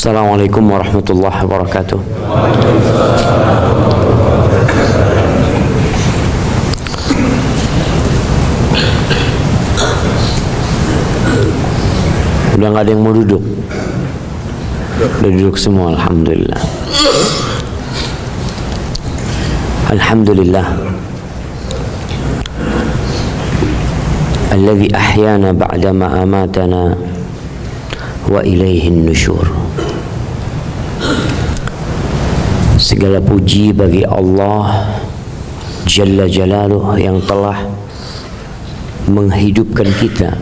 Assalamualaikum warahmatullahi wabarakatuh. Udah nggak ada yang mau duduk? Udah duduk semua, alhamdulillah. Alhamdulillah. Alladzi ahyana ba'dama amatana wa ilaihin nusyur. Segala puji bagi Allah Jalla Jalaluh yang telah menghidupkan kita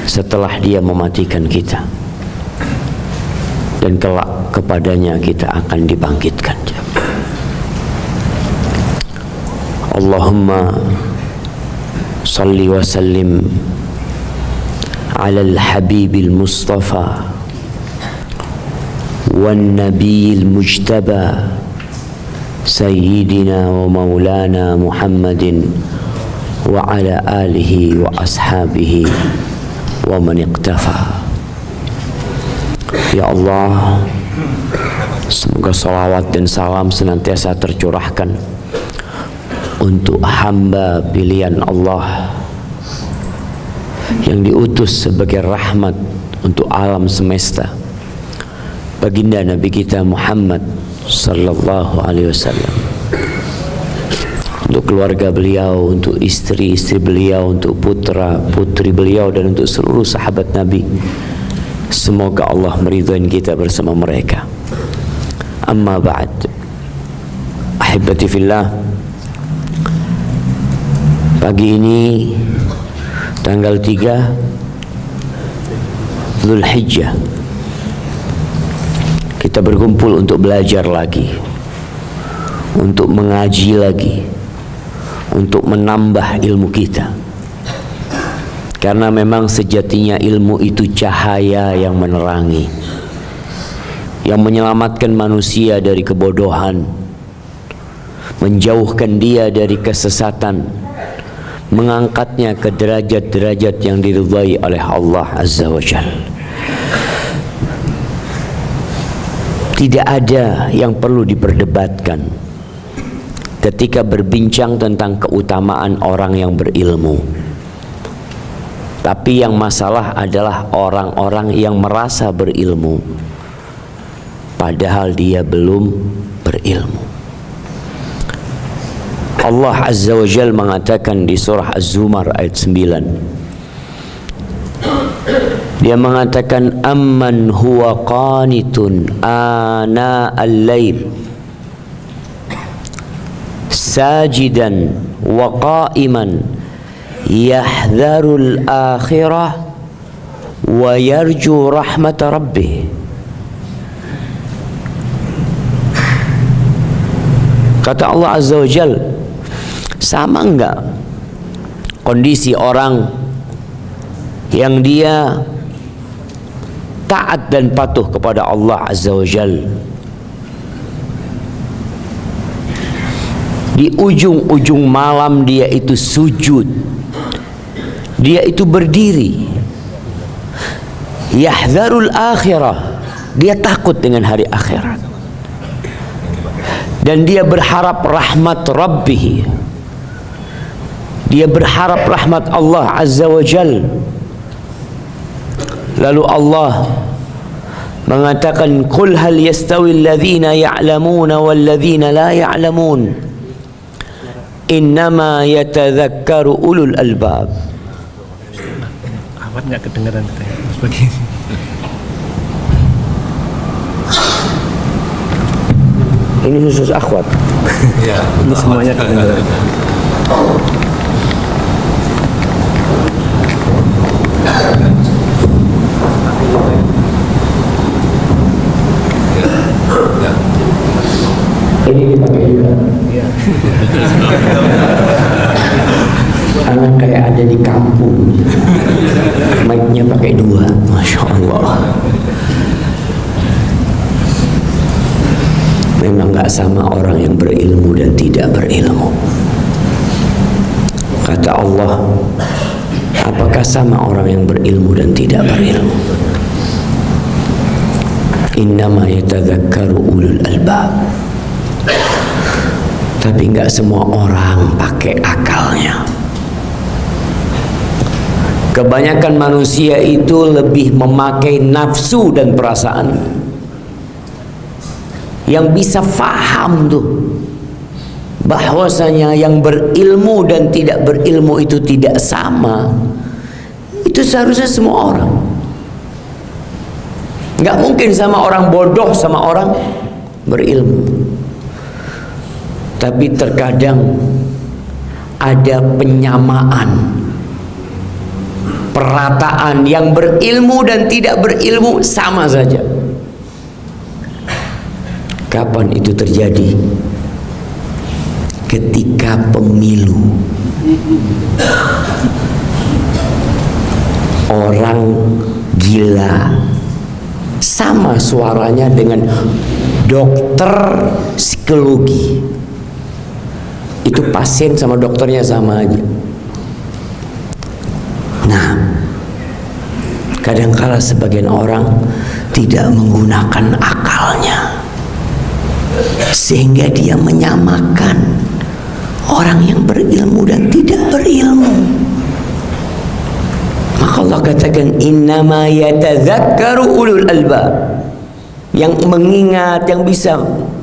setelah Dia mematikan kita, dan kelak kepadanya kita akan dibangkitkan. Allahumma salli wa sallim ala al-habibil mustafa wan nabiyil mujtaba sayyidina wa maulana Muhammadin wa ala alihi wa ashabihi wa man iqtafa. Ya Allah, semoga salawat dan salam senantiasa tercurahkan untuk hamba pilihan Allah yang diutus sebagai rahmat untuk alam semesta, baginda Nabi kita Muhammad sallallahu alaihi wasallam, untuk keluarga beliau, untuk istri-istri beliau, untuk putra-putri beliau, dan untuk seluruh sahabat Nabi. Semoga Allah meridhai kita bersama mereka. Amma ba'd. Ahibati fillah, pagi ini tanggal 3 Dzulhijjah kita berkumpul untuk belajar lagi, untuk mengaji lagi, untuk menambah ilmu kita. Karena memang sejatinya ilmu itu cahaya yang menerangi, yang menyelamatkan manusia dari kebodohan, menjauhkan dia dari kesesatan, mengangkatnya ke derajat-derajat yang diridhai oleh Allah Azza wa Jalla. Tidak ada yang perlu diperdebatkan ketika berbincang tentang keutamaan orang yang berilmu. Tapi yang masalah adalah orang-orang yang merasa berilmu padahal dia belum berilmu. Allah Azza wa Jalla mengatakan di surah Az-Zumar ayat 9, Dia mengatakan, amman huwa qanitun ana al-lail sajidan wa qa'iman yahdharul akhirah wa yarju rahmat rabbih. Kata Allah Azza wa Jalla, sama enggak kondisi orang yang dia taat dan patuh kepada Allah Azza wa Jalla, di ujung-ujung malam dia itu sujud, dia itu berdiri, yahdharul akhirah, dia takut dengan hari akhirat, dan dia berharap rahmat Rabbih, dia berharap rahmat Allah Azza wa Jalla. Lalu Allah mengatakan, qul hal yastawi alladhina ya'lamuna wal ladhina la ya'lamun innama yatadhakkaru ulul albab. Awat nggak kedengaran katanya begini. Ini khusus akhwat. Ya, ini semuanya kedengaran. Ini dipakai juga. Anak kayak ada di kampung. Mic-nya pakai 2, masya Allah. Memang nggak sama orang yang berilmu dan tidak berilmu. Kata Allah, apakah sama orang yang berilmu dan tidak berilmu? innama yatadzakkaru ulul albab. Tapi enggak semua orang pakai akalnya. Kebanyakan manusia itu lebih memakai nafsu dan perasaan. Yang bisa faham tuh bahwasanya yang berilmu dan tidak berilmu itu tidak sama. Itu seharusnya semua orang. Nggak mungkin sama orang bodoh sama orang berilmu. Tapi terkadang ada penyamaan, perataan, yang berilmu dan tidak berilmu sama saja. Kapan itu terjadi? Ketika pemilu. Orang gila sama suaranya dengan dokter psikologi. Itu pasien sama dokternya sama aja. Nah, kadangkala sebagian orang tidak menggunakan akalnya, sehingga dia menyamakan orang yang berilmu dan tidak berilmu. Maka Allah katakan innama yatadzakkaru ulul albab. Yang mengingat, yang bisa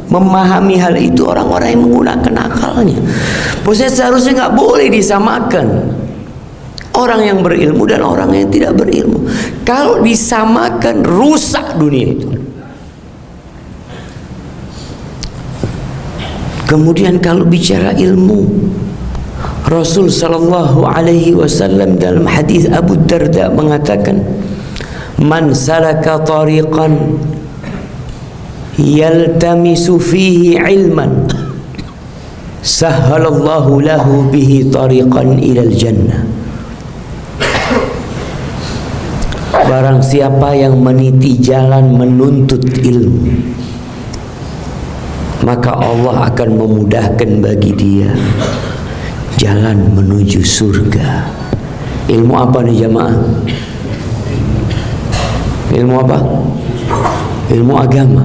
memahami hal itu orang-orang yang menggunakan akalnya. Proses seharusnya nggak boleh disamakan orang yang berilmu dan orang yang tidak berilmu. Kalau disamakan, rusak dunia itu. Kemudian kalau bicara ilmu, Rasul sallallahu alaihi wasallam dalam hadis Abu Darda mengatakan, "Man salaka tariqan yaltamisu fihi ilman, sahhalallahu lahu bihi tariqan ilal jannah." Barang siapa yang meniti jalan menuntut ilmu, maka Allah akan memudahkan bagi dia jalan menuju surga. Ilmu apa nih jamaah? Ilmu apa? Ilmu agama,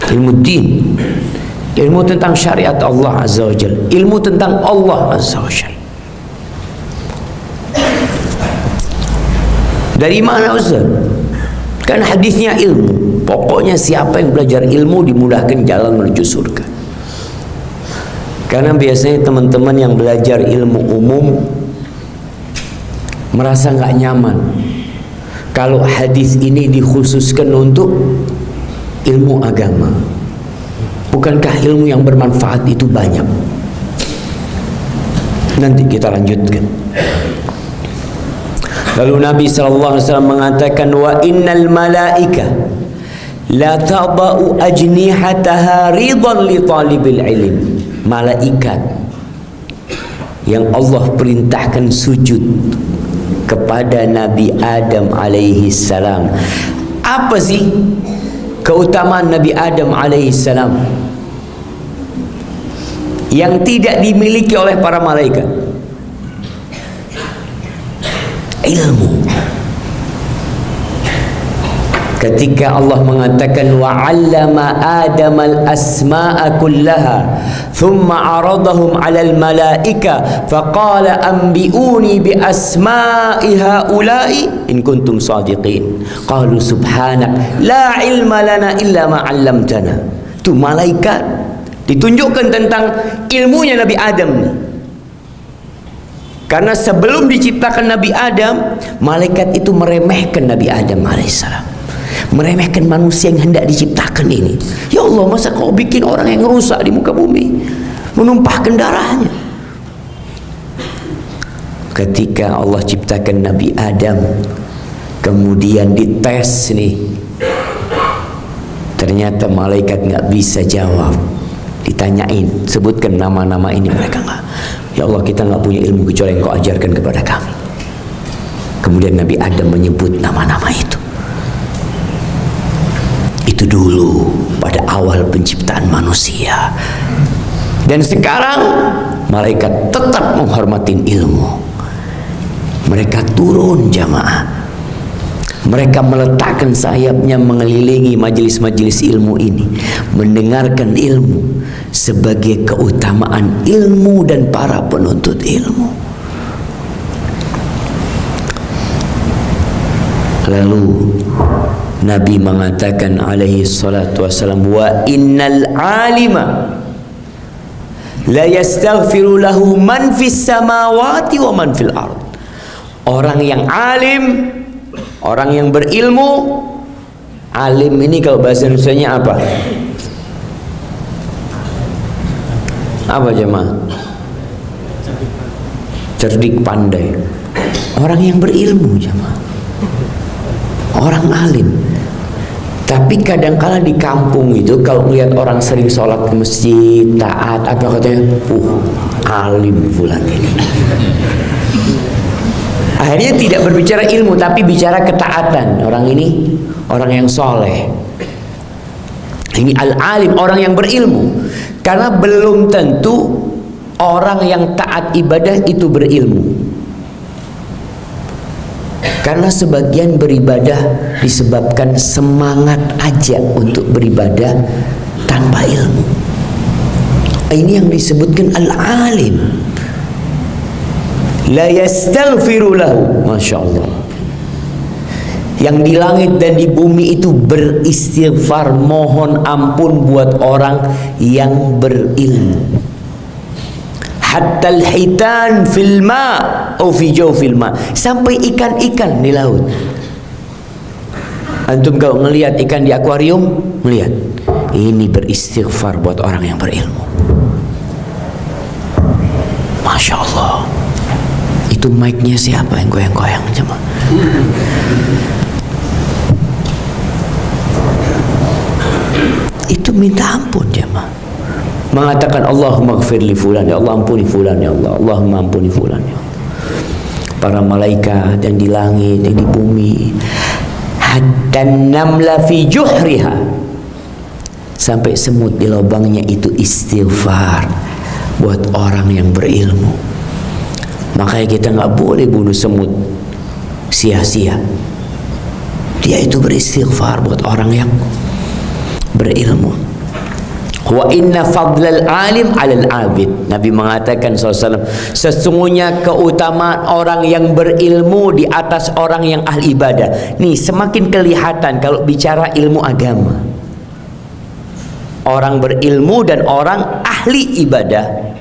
ilmu din, ilmu tentang syariat Allah Azza wa Jalla, ilmu tentang Allah Azza wa Jalla. Dari mana Ustaz? Kan hadisnya ilmu. Pokoknya siapa yang belajar ilmu dimudahkan jalan menuju surga. Karena biasanya teman-teman yang belajar ilmu umum merasa nggak nyaman kalau hadis ini dikhususkan untuk ilmu agama. Bukankah ilmu yang bermanfaat itu banyak? Nanti kita lanjutkan. Lalu Nabi SAW mengatakan, wa innal malaika la tada'u ajnihataha ridan li talibil ilm. Malaikat yang Allah perintahkan sujud kepada Nabi Adam alaihi salam. Apa sih keutamaan Nabi Adam alaihi salam yang tidak dimiliki oleh para malaikat? Ilmu. Ketika Allah mengatakan wa 'allama Adam al-asma'a kullaha thumma 'aradahum 'alal malaika faqala anbi'uni bi asma'i haula'i in kuntum shadiqin qalu subhanak la ilma lana illa ma 'allamtana. Itu malaikat ditunjukkan tentang ilmunya Nabi Adam. Karena sebelum diciptakan Nabi Adam, malaikat itu meremehkan Nabi Adam alaihissalam, meremehkan manusia yang hendak diciptakan ini. Ya Allah, masa kau bikin orang yang rusak di muka bumi, menumpahkan darahnya? Ketika Allah ciptakan Nabi Adam, kemudian dites nih, ternyata malaikat nggak bisa jawab. Ditanyain, sebutkan nama-nama ini, mereka nggak. Ya Allah, kita nggak punya ilmu kecuali yang kau ajarkan kepada kami. Kemudian Nabi Adam menyebut nama-nama itu. Itu dulu pada awal penciptaan manusia. Dan sekarang malaikat tetap menghormati ilmu. Mereka turun jamaah. Mereka meletakkan sayapnya mengelilingi majelis-majelis ilmu ini, mendengarkan ilmu sebagai keutamaan ilmu dan para penuntut ilmu. Lalu Nabi mengatakan alaihi salatu wassalam, wa innal alima la yastaghfiru lahu man fis samawati wa man fil ard. Orang yang alim, orang yang berilmu, alim ini kalau bahasa Indonesianya apa? Apa jemaah? Cerdik, pandai. Orang yang berilmu jemaah, orang alim. Tapi kadangkala di kampung itu kalau melihat orang sering sholat ke masjid, taat, apa katanya? Alim fulan ini. Akhirnya tidak berbicara ilmu tapi bicara ketaatan. Orang ini orang yang soleh. Ini al-alim, orang yang berilmu. Karena belum tentu orang yang taat ibadah itu berilmu. Karena sebagian beribadah disebabkan semangat aja untuk beribadah tanpa ilmu. Ini yang disebutkan al-alim. La yastaghfiru lahu. Masya Allah. Yang di langit dan di bumi itu beristighfar, mohon ampun buat orang yang berilmu. Hatta al-hitan fil ma atau fi jawfil ma, sampai ikan-ikan di laut. Antum kalau ngelihat ikan di akuarium, melihat ini beristighfar buat orang yang berilmu. Masya Allah. Itu mic-nya siapa yang goyang-goyang cuma? Itu minta ampun jemaah. Mengatakan Allahumma gfirli fulan, ya Allah ampuni fulan, ya Allah, Allahumma ampuni fulan, ya Allah. Para malaikat yang di langit, yang di bumi, hatta namla fi juhriha, sampai semut di lubangnya itu istighfar buat orang yang berilmu. Makanya kita nggak boleh bunuh semut sia-sia. Dia itu beristighfar buat orang yang berilmu. Wa inna fadlal alim alal abid. Nabi mengatakan SAW, sesungguhnya keutamaan orang yang berilmu di atas orang yang ahli ibadah. Nih semakin kelihatan kalau bicara ilmu agama. Orang berilmu dan orang ahli ibadah.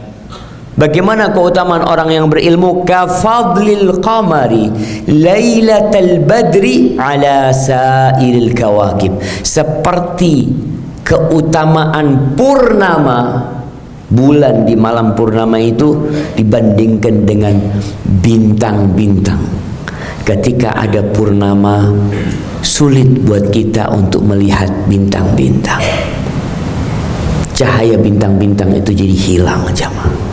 Bagaimana keutamaan orang yang berilmu? Kafadlil qamari lailatal badri ala sairil kawakib. Seperti keutamaan purnama, bulan di malam purnama itu dibandingkan dengan bintang-bintang. Ketika ada purnama, sulit buat kita untuk melihat bintang-bintang. Cahaya bintang-bintang itu jadi hilang jemaah.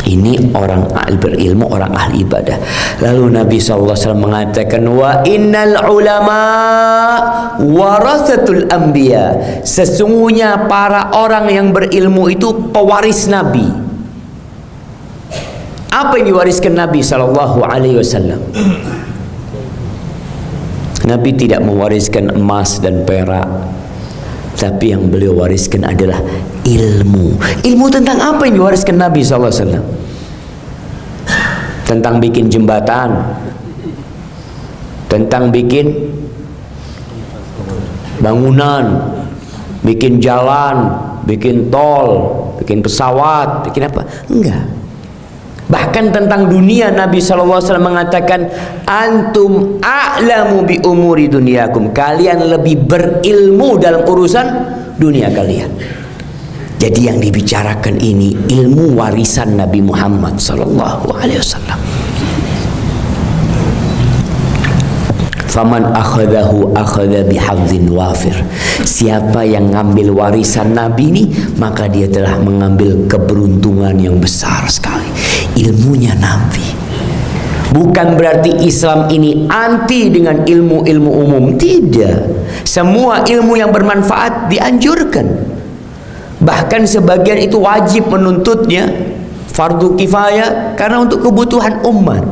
Ini orang berilmu, orang ahli ibadah. Lalu Nabi SAW mengatakan, wa innal ulama warathatul anbiya. Sesungguhnya para orang yang berilmu itu pewaris Nabi. Apa yang diwariskan Nabi SAW? Nabi tidak mewariskan emas dan perak, tapi yang beliau wariskan adalah ilmu. Ilmu tentang apa yang diwariskan Nabi SAW? Tentang bikin jembatan, tentang bikin bangunan, bikin jalan, bikin tol, bikin pesawat, bikin apa? Enggak. Bahkan tentang dunia Nabi SAW mengatakan, antum a'lamu bi umuri dunyakum. Kalian lebih berilmu dalam urusan dunia kalian. Jadi yang dibicarakan ini ilmu warisan Nabi Muhammad SAW. Faman akhadahu akhadha bihadzin wafir. Siapa yang ngambil warisan Nabi ini, maka dia telah mengambil keberuntungan yang besar sekali. Ilmunya Nabi. Bukan berarti Islam ini anti dengan ilmu-ilmu umum. Tidak. Semua ilmu yang bermanfaat dianjurkan. Bahkan sebagian itu wajib menuntutnya, fardu kifayah, karena untuk kebutuhan umat.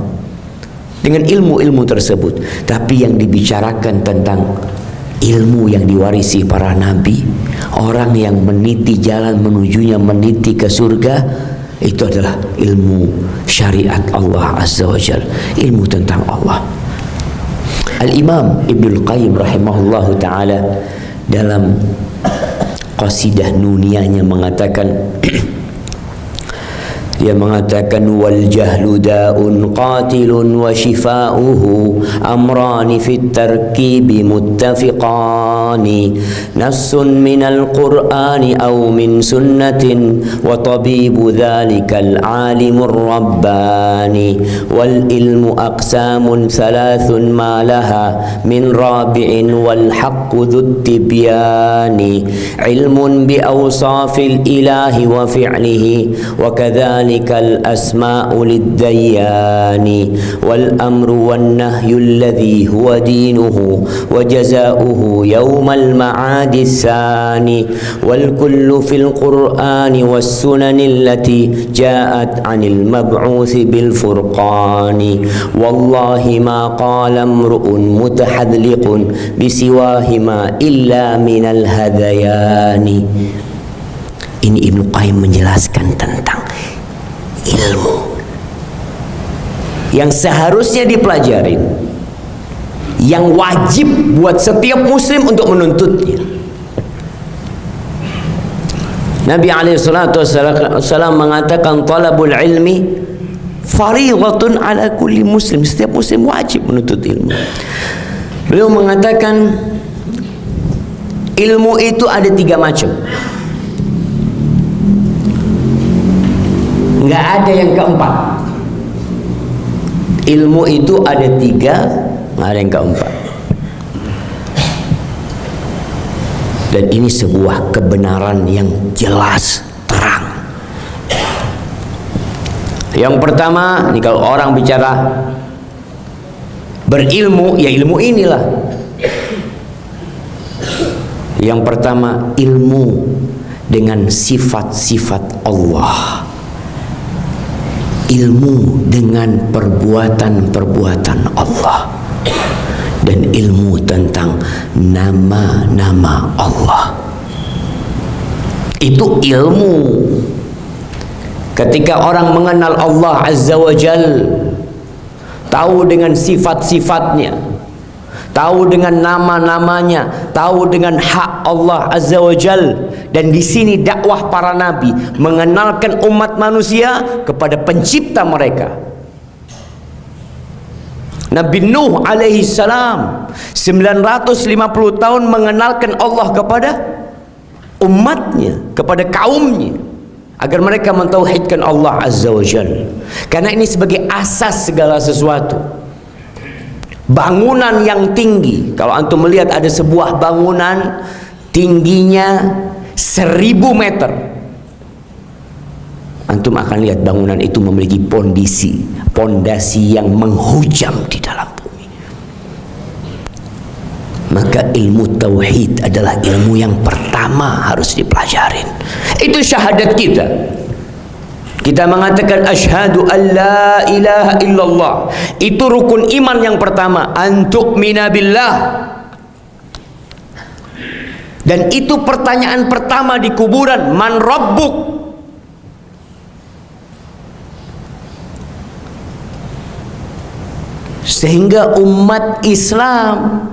dengan ilmu-ilmu tersebut. Tapi yang dibicarakan tentang ilmu yang diwarisi para nabi, orang yang meniti jalan menujunya, meniti ke surga, itu adalah ilmu syariat Allah Azza wa Jal, ilmu tentang Allah. Al-Imam Ibnul Qayyim rahimahullahu ta'ala dalam qasidah nuniyahnya mengatakan dia mengatakan wal jahlu da'un qatilun wa shifa'uhu amrani fit tarkibi muttafiqani nassun minal qur'ani aw min sunnatin wa tabibu dhalikal alimur rabbani wal ilmu aqsamun thalathun ma laha min rabi'in wal haqqu dhut tibyani ilmun bi awsafil ilahi wa fi'lihi wa kadhalika الأسماء للديان والأمر والنهي الذي هو دينه وجزاؤه يوم المعاد الثاني والكل في القرآن والسنن التي جاءت عن المبعوث بالفرقان والله ما قال امرؤ متحذلق بسواهما إلا من الهذيان. Ini Ibnu Qayyim menjelaskan tentang ilmu yang seharusnya dipelajari, yang wajib buat setiap muslim untuk menuntutnya. Nabi SAW mengatakan talabul ilmi fariidatun ala kulli muslim, setiap muslim wajib menuntut ilmu. Beliau mengatakan ilmu itu ada 3 macam, nggak ada yang keempat. Ilmu itu ada 3, nggak ada yang keempat. Dan ini sebuah kebenaran yang jelas, terang. Yang pertama, ini kalau orang bicara berilmu, ya ilmu inilah. Yang pertama, ilmu dengan sifat-sifat Allah, ilmu dengan perbuatan-perbuatan Allah, dan ilmu tentang nama-nama Allah. Itu ilmu. Ketika orang mengenal Allah Azza wa Jal, tahu dengan sifat-sifatnya, tahu dengan nama-namanya, tahu dengan hak Allah Azza wa Jal. Dan di sini dakwah para nabi mengenalkan umat manusia kepada pencipta mereka. Nabi Nuh alaihi salam 950 tahun mengenalkan Allah kepada umatnya, kepada kaumnya, agar mereka mentauhidkan Allah Azza wa Jal. Karena ini sebagai asas segala sesuatu. Bangunan yang tinggi, kalau antum melihat ada sebuah bangunan tingginya 1000 meter, antum akan lihat bangunan itu memiliki pondasi yang menghujam di dalam bumi. Maka ilmu tauhid adalah ilmu yang pertama harus dipelajarin. Itu syahadat kita. Kita mengatakan asyhadu an la ilaha illallah. Itu rukun iman yang pertama, an tu'mina billah. Dan itu pertanyaan pertama di kuburan, man rabbuk? Sehingga umat Islam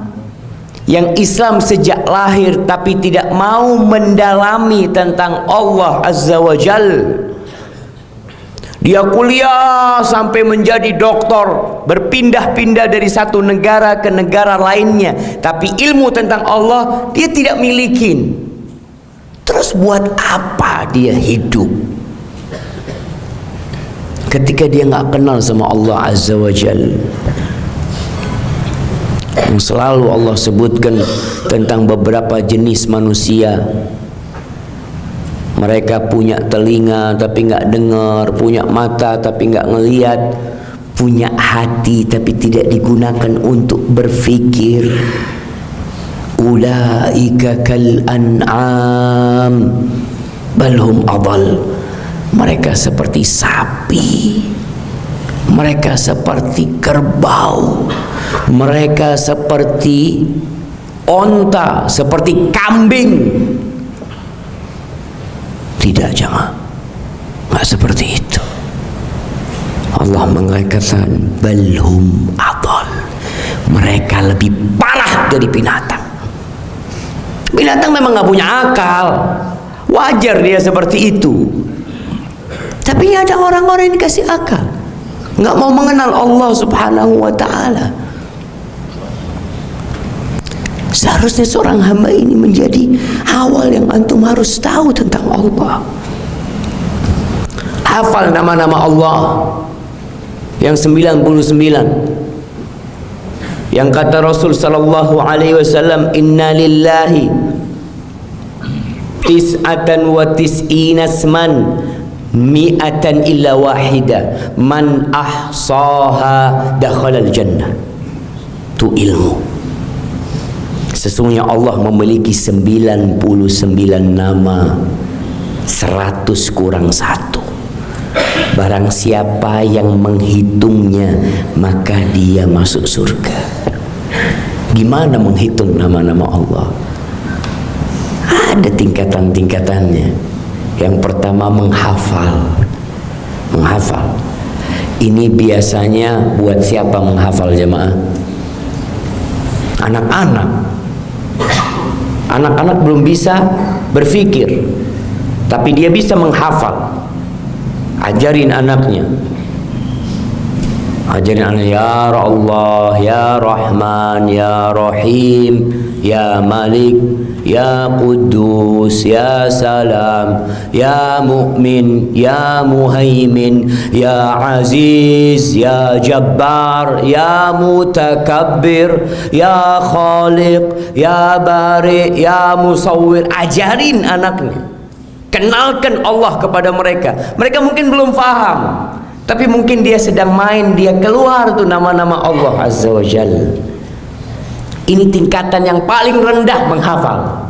yang Islam sejak lahir tapi tidak mau mendalami tentang Allah Azza wa Jal, dia kuliah sampai menjadi doktor, berpindah-pindah dari satu negara ke negara lainnya, tapi ilmu tentang Allah dia tidak miliki. Terus buat apa dia hidup ketika dia nggak kenal sama Allah Azza wa Jal? Yang selalu Allah sebutkan tentang beberapa jenis manusia. Mereka punya telinga tapi nggak dengar, punya mata tapi nggak ngelihat, punya hati tapi tidak digunakan untuk berfikir. Ulaika kal an'am bal hum adall. Mereka seperti sapi Mereka seperti kerbau, mereka seperti onta, seperti kambing. Tidak, jemaah, nggak seperti itu. Allah mengatakan balhum adal, mereka lebih parah dari binatang. Binatang memang nggak punya akal, wajar dia seperti itu. Tapi ada orang-orang yang dikasih akal, nggak mau mengenal Allah Subhanahu wa ta'ala. Seharusnya seorang hamba ini menjadi awal yang antum harus tahu tentang Allah. Hafal nama-nama Allah yang 99. Yang kata Rasul sallallahu alaihi wasallam, inna lillahi tis'atan wa tis'ina asman mi'atan illa wahida man ahsaha dakhalal jannah. Itu ilmu. Sesungguhnya Allah memiliki 99 nama, 100 kurang 1. Barang siapa yang menghitungnya, maka dia masuk surga. Gimana menghitung nama-nama Allah? Ada tingkatan-tingkatannya. Yang pertama menghafal. Menghafal. Ini biasanya buat siapa menghafal, jemaah? Anak-anak. Anak-anak belum bisa berpikir, tapi dia bisa menghafal. Ajarin anaknya. Ajarin anaknya, ya Allah, ya Rahman, ya Rahim, ya Malik, ya Quddus, ya Salam, ya Mu'min, ya Muhaimin, ya Aziz, ya Jabbar, ya Mutakabbir, ya Khaliq, ya Bari, ya Musawwir. Ajarin anaknya. Kenalkan Allah kepada mereka. Mereka mungkin belum faham, tapi mungkin dia sedang main, dia keluar tuh nama-nama Allah Azza wa Jalla. Ini tingkatan yang paling rendah, menghafal.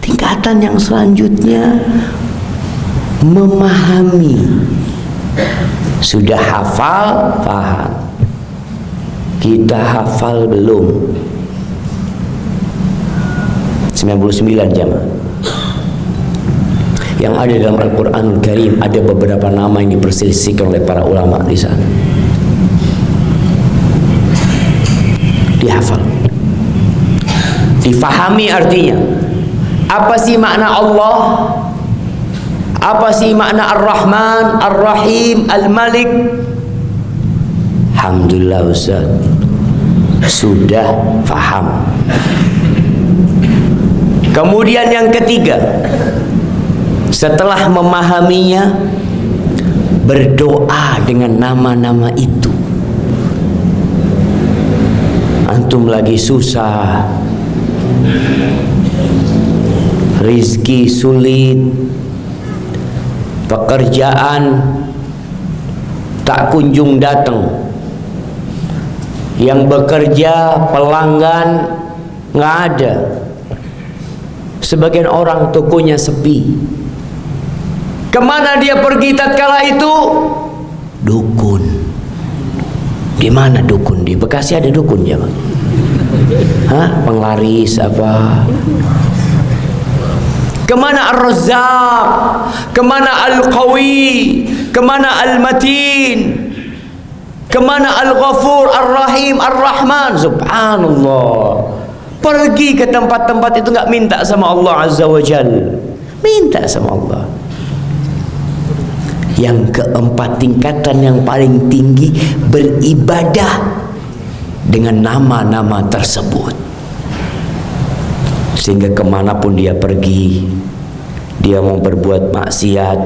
Tingkatan yang selanjutnya memahami. Sudah hafal, paham. Kita hafal belum? 99 jamaah. Yang ada dalam Al-Quranul Karim, ada beberapa nama yang diperselisihkan oleh para ulama di sana. Dihafal, difahami artinya. Apa sih makna Allah? Apa sih makna Ar-Rahman, Ar-Rahim, Al-Malik? Alhamdulillah Ustaz, sudah faham. Kemudian yang ketiga, setelah memahaminya, berdoa dengan nama-nama itu. Antum lagi susah, rizki sulit, pekerjaan tak kunjung datang, yang bekerja pelanggan nggak ada, sebagian orang tokonya sepi. Kemana dia pergi tatkala itu? Dukun. Di mana dukun? Di Bekasi ada dukun ya, Bang? Hah? Penglaris apa? Kemana Ar-Razzaq? Kemana Al-Qawi? Kemana Al-Matin? Kemana Al-Ghafur, Ar-Rahim, Ar-Rahman? Subhanallah. Pergi ke tempat-tempat itu nggak minta sama Allah Azza wa Jalla, minta sama Allah. Yang keempat, tingkatan yang paling tinggi, beribadah dengan nama-nama tersebut. Sehingga kemanapun dia pergi, dia mau berbuat maksiat,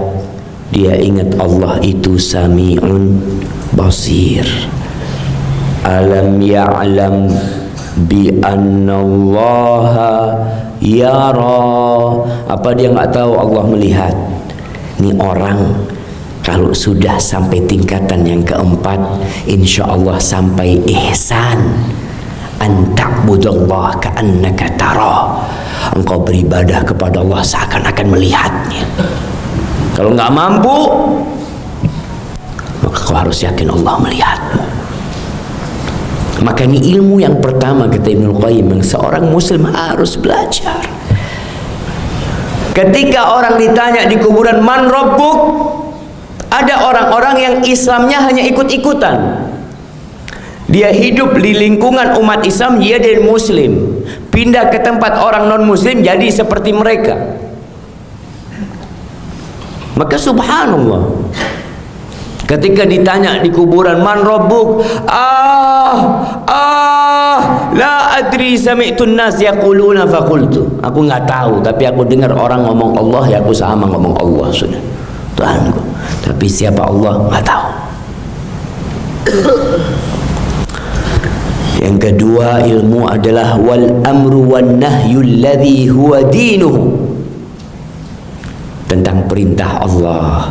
dia ingat Allah itu Sami'un Basir. Alam ya'lam bi annallaha yara. Apa dia nggak tahu Allah melihat? Ini orang kalau sudah sampai tingkatan yang keempat, insya Allah sampai ihsan. Anta'budallah ka'annaka tarah. Engkau beribadah kepada Allah seakan-akan melihatnya. Kalau nggak mampu, maka kau harus yakin Allah melihatmu. Maka ini ilmu yang pertama kata Ibnu Qayyim yang seorang muslim harus belajar. Ketika orang ditanya di kuburan, man rabbuk, ada orang-orang yang Islamnya hanya ikut-ikutan. Dia hidup di lingkungan umat Islam, dia dari muslim, pindah ke tempat orang non muslim jadi seperti mereka. Maka subhanallah, ketika ditanya di kuburan, man rabbuk, la adri sami'tun nas yaquluna faqultu. Aku nggak tahu, tapi aku dengar orang ngomong Allah, ya aku sama ngomong Allah sudah. Tuhanku. Tapi siapa Allah nggak tahu. Yang kedua ilmu adalah wal amru wan nahyu alladhi huwa dinuhu, tentang perintah Allah,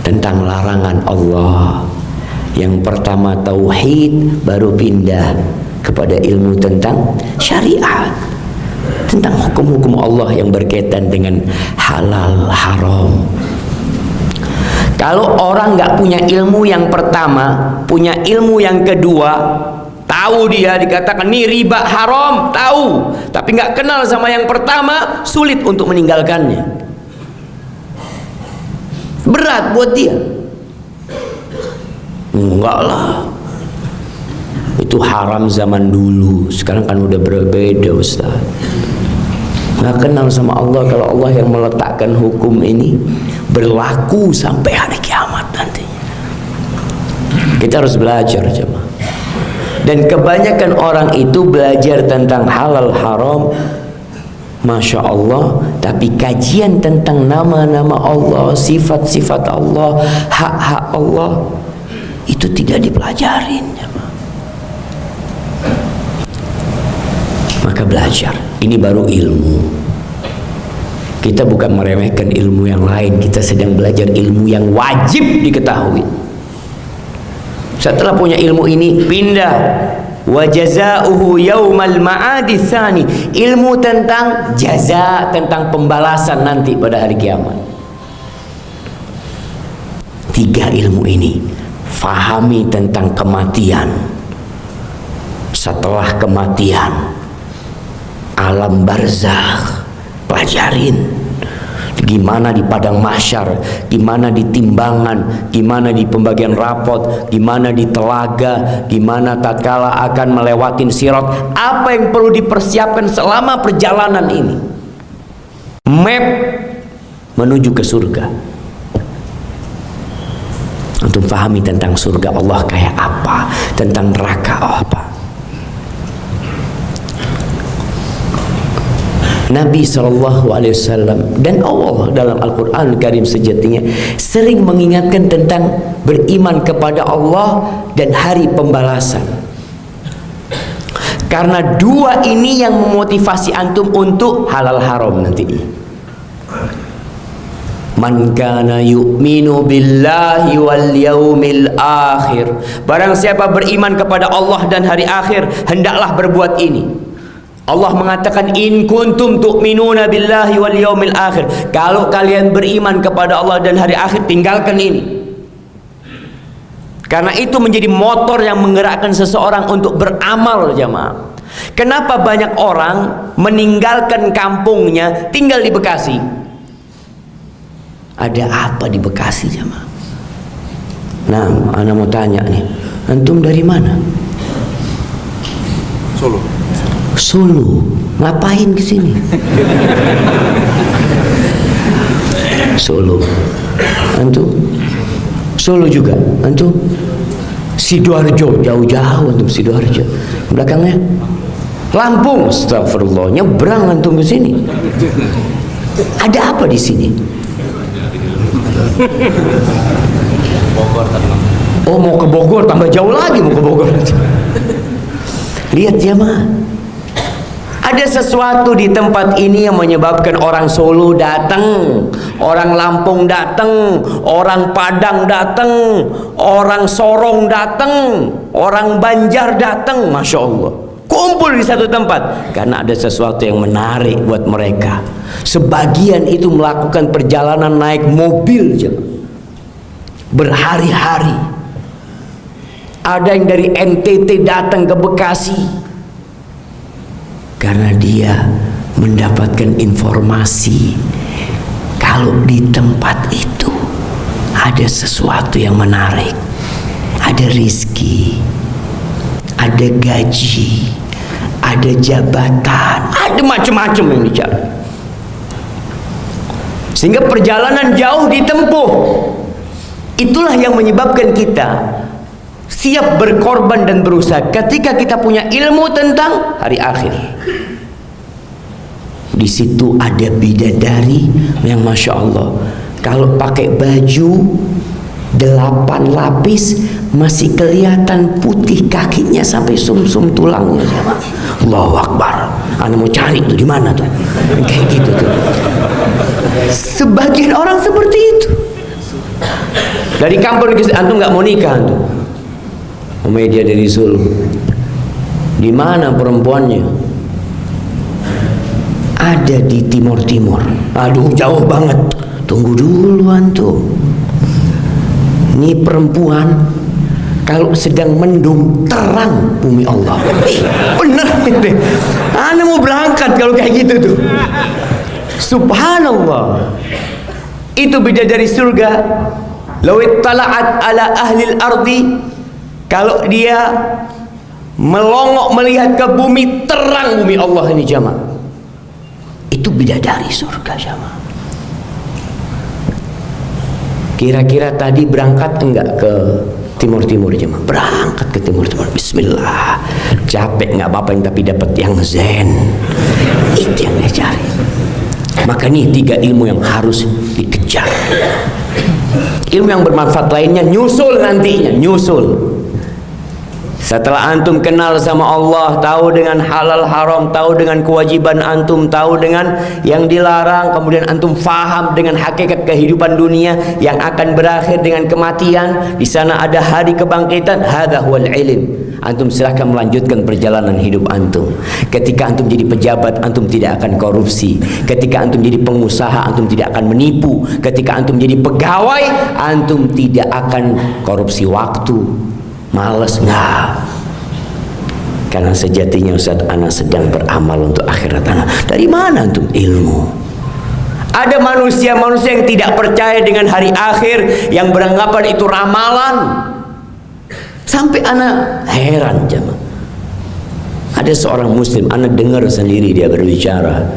tentang larangan Allah. Yang pertama tauhid, baru pindah kepada ilmu tentang syariat, tentang hukum-hukum Allah yang berkaitan dengan halal haram. Kalau orang nggak punya ilmu yang pertama, punya ilmu yang kedua, tahu dia dikatakan ini riba haram, tahu, tapi nggak kenal sama yang pertama, sulit untuk meninggalkannya. Berat buat dia. Enggak lah, itu haram zaman dulu, sekarang kan udah berbeda Ustaz. Nggak kenal sama Allah. Kalau Allah yang meletakkan hukum ini berlaku sampai hari kiamat nantinya. Kita harus belajar jemaah. Dan kebanyakan orang itu belajar tentang halal haram, Masya Allah, tapi kajian tentang nama-nama Allah, sifat-sifat Allah, hak-hak Allah, itu tidak dipelajarin. Maka belajar, ini baru ilmu. Kita bukan meremehkan ilmu yang lain, kita sedang belajar ilmu yang wajib diketahui. Setelah punya ilmu ini, pindah wa jazaohu yaumal ma'adi tsani, ilmu tentang jaza, tentang pembalasan nanti pada hari kiamat. 3 ilmu ini, fahami tentang kematian, setelah kematian, alam barzakh, pelajarin gimana di padang mahsyar, gimana di timbangan, gimana di pembagian rapot, gimana di telaga, gimana tatkala akan melewatin sirat, apa yang perlu dipersiapkan selama perjalanan ini, map menuju ke surga. Untuk pahami tentang surga Allah kayak apa, tentang neraka apa. Nabi SAW dan Allah dalam Al-Quran Karim sejatinya sering mengingatkan tentang beriman kepada Allah dan hari pembalasan. Karena 2 ini yang memotivasi antum untuk halal haram nanti. Man kana yu'minu billahi wal yaumil akhir, barang siapa beriman kepada Allah dan hari akhir, hendaklah berbuat ini. Allah mengatakan in kuntum tu'minuna billahi wal yaumil akhir, kalau kalian beriman kepada Allah dan hari akhir, tinggalkan ini. Karena itu menjadi motor yang menggerakkan seseorang untuk beramal jamaah. Kenapa banyak orang meninggalkan kampungnya tinggal di Bekasi? Ada apa di Bekasi jamaah? Nah, ana mau tanya nih, antum dari mana? Solo, ngapain kesini? Solo, antum? Solo juga, antum? Sidoarjo, jauh-jauh antum Sidoarjo. Belakangnya Lampung, astagfirullah, nyebrang antum ke sini. Ada apa di sini? Oh, mau ke Bogor, tambah jauh lagi mau ke Bogor. Lihat jamaah, ada sesuatu di tempat ini yang menyebabkan orang Solo datang, orang Lampung datang, orang Padang datang, orang Sorong datang, orang Banjar datang, Masya Allah, kumpul di satu tempat karena ada sesuatu yang menarik buat mereka. Sebagian itu melakukan perjalanan naik mobil, berhari-hari. Ada yang dari NTT datang ke Bekasi karena dia mendapatkan informasi kalau di tempat itu ada sesuatu yang menarik, ada rizki, ada gaji, ada jabatan, ada macam-macam yang dicari. Sehingga perjalanan jauh ditempuh. Itulah yang menyebabkan kita siap berkorban dan berusaha ketika kita punya ilmu tentang hari akhir. Di situ ada bidadari yang masya Allah, kalau pakai baju 8 lapis masih kelihatan putih kakinya sampai sumsum tulangnya. Allahu Akbar. Anda mau cari tuh di mana tuh? Kayak gitu tuh. Sebagian orang seperti itu. Dari kampung antum nggak mau nikah tuh. Dia dari Solo. Di mana perempuannya? Ada di timur-timur. Aduh, jauh banget. Tunggu dulu antum. Ini perempuan kalau sedang mendung terang bumi Allah. Bener deh. Ana mau berangkat kalau kayak gitu tuh. Subhanallah. Itu bidadari surga. Lawit tala'at ala ahlil ardi, kalau dia melongok melihat ke bumi, terang bumi Allah ini jamaah. Itu bidadari surga jamaah. Kira-kira tadi berangkat enggak ke timur-timur jemaah? Berangkat ke timur-timur. Bismillah. Capek enggak apa-apa, yang tapi dapat yang zen. Itu yang dia cari. Maka nih 3 ilmu yang harus dikejar. Ilmu yang bermanfaat lainnya nyusul nantinya, nyusul. Setelah antum kenal sama Allah, tahu dengan halal haram, tahu dengan kewajiban antum, tahu dengan yang dilarang, kemudian antum faham dengan hakikat kehidupan dunia yang akan berakhir dengan kematian. Di sana ada hari kebangkitan. Hadza huwal ilm. Antum silahkan melanjutkan perjalanan hidup antum. Ketika antum jadi pejabat, antum tidak akan korupsi. Ketika antum jadi pengusaha, antum tidak akan menipu. Ketika antum jadi pegawai, antum tidak akan korupsi waktu, malas, enggak. Karena sejatinya Ustaz, ana sedang beramal untuk akhirat ana. Dari mana antum? Ilmu. Ada manusia-manusia yang tidak percaya dengan hari akhir, yang beranggapan itu ramalan. Sampai ana heran jemaah. Ada seorang muslim, ana dengar sendiri dia berbicara.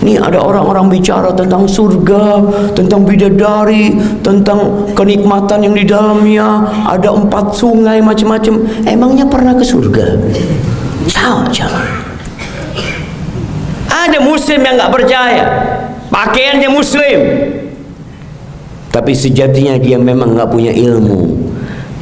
Ini ada orang-orang bicara tentang surga, tentang bidadari, tentang kenikmatan yang di dalamnya, ada 4 sungai macam-macam. Emangnya pernah ke surga? Saja. Ada muslim yang nggak percaya, pakaiannya muslim, tapi sejatinya dia memang nggak punya ilmu.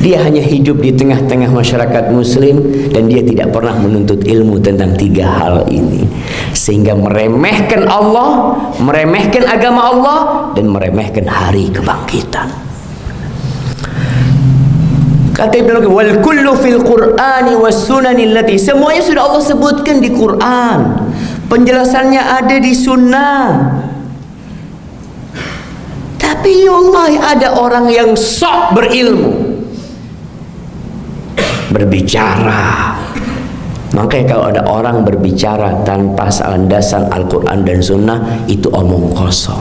Dia hanya hidup di tengah-tengah masyarakat muslim dan dia tidak pernah menuntut ilmu tentang 3 hal ini, sehingga meremehkan Allah, meremehkan agama Allah, dan meremehkan hari kebangkitan. Kata Ibnu Qayyim, wal kullu fil Qur'ani was sunani allati, semuanya sudah Allah sebutkan di Quran, penjelasannya ada di sunnah. Tapi Allah, ada orang yang sok berilmu berbicara. Makanya kalau ada orang berbicara tanpa landasan Al-Quran dan Sunnah, itu omong kosong.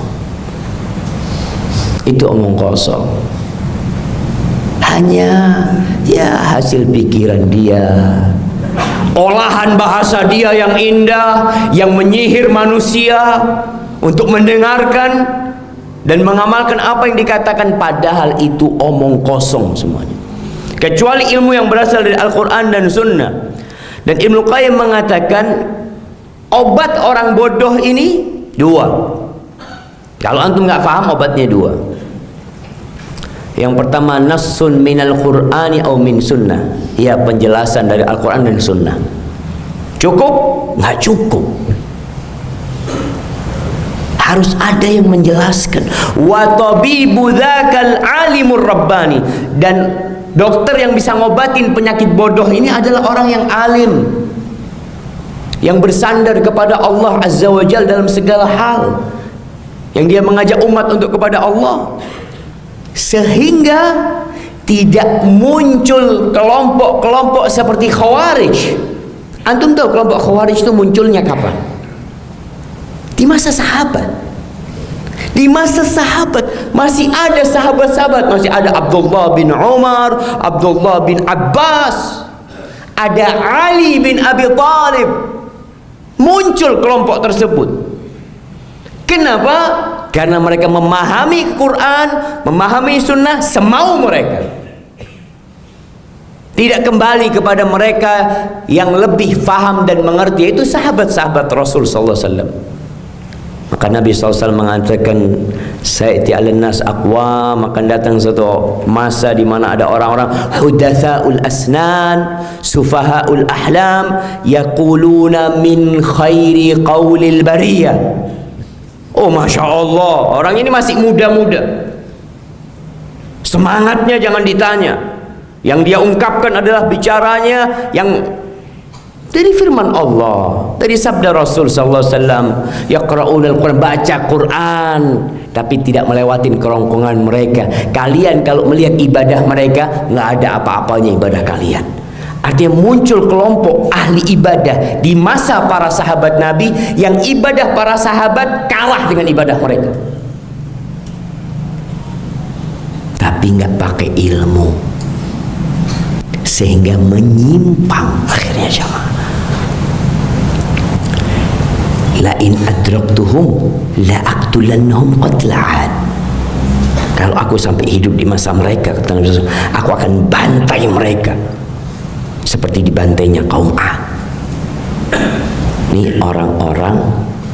Itu omong kosong. Hanya ya hasil pikiran dia, olahan bahasa dia yang indah, yang menyihir manusia untuk mendengarkan dan mengamalkan apa yang dikatakan, padahal itu omong kosong semuanya. Kecuali ilmu yang berasal dari Al-Quran dan Sunnah. Dan Ibnu Qayyim mengatakan, obat orang bodoh ini 2. Kalau antum nggak paham, obatnya 2. Yang pertama, nassun minal Qur'ani au min sunnah. Ya, penjelasan dari Al-Quran dan Sunnah. Cukup? Nggak cukup. Harus ada yang menjelaskan. Wa tabibu dzakal alimur rabbani. Dan dokter yang bisa ngobatin penyakit bodoh ini adalah orang yang alim, yang bersandar kepada Allah Azza wa Jalla dalam segala hal, yang dia mengajak umat untuk kepada Allah. sehingga tidak muncul kelompok-kelompok seperti Khawarij. Antum tahu kelompok Khawarij itu munculnya kapan? Di masa sahabat. Di masa sahabat masih ada sahabat-sahabat, masih ada Abdullah bin Umar, Abdullah bin Abbas, ada Ali bin Abi Thalib. Muncul kelompok tersebut. Kenapa? Karena mereka memahami Quran, memahami sunnah semau mereka. Tidak kembali kepada mereka yang lebih faham dan mengerti, yaitu sahabat-sahabat Rasul sallallahu alaihi wasallam. Maka Nabi SAW mengatakan, Sayati al-nas aqwam, akan datang satu masa di mana ada orang-orang hudatsaul asnan, sufahaul ahlam, yaquluna min khairi qaulil bariyah. Oh, Masya Allah, orang ini masih muda-muda, semangatnya jangan ditanya. Yang dia ungkapkan adalah bicaranya yang dari firman Allah, dari sabda Rasul sallallahu alaihi wasallam, yaqra'unal Quran, baca Quran, tapi tidak melewatin kerongkongan mereka. Kalian kalau melihat ibadah mereka, nggak ada apa-apanya ibadah kalian. Artinya muncul kelompok ahli ibadah di masa para sahabat Nabi, yang ibadah para sahabat kalah dengan ibadah mereka. Tapi nggak pakai ilmu, sehingga menyimpang akhirnya jamaah. La in adraktuhum la aqtulannahum qatla'an. Kalau aku sampai hidup di masa mereka, kata Nabi SAW, aku akan bantai mereka seperti dibantainya kaum A. Ini orang-orang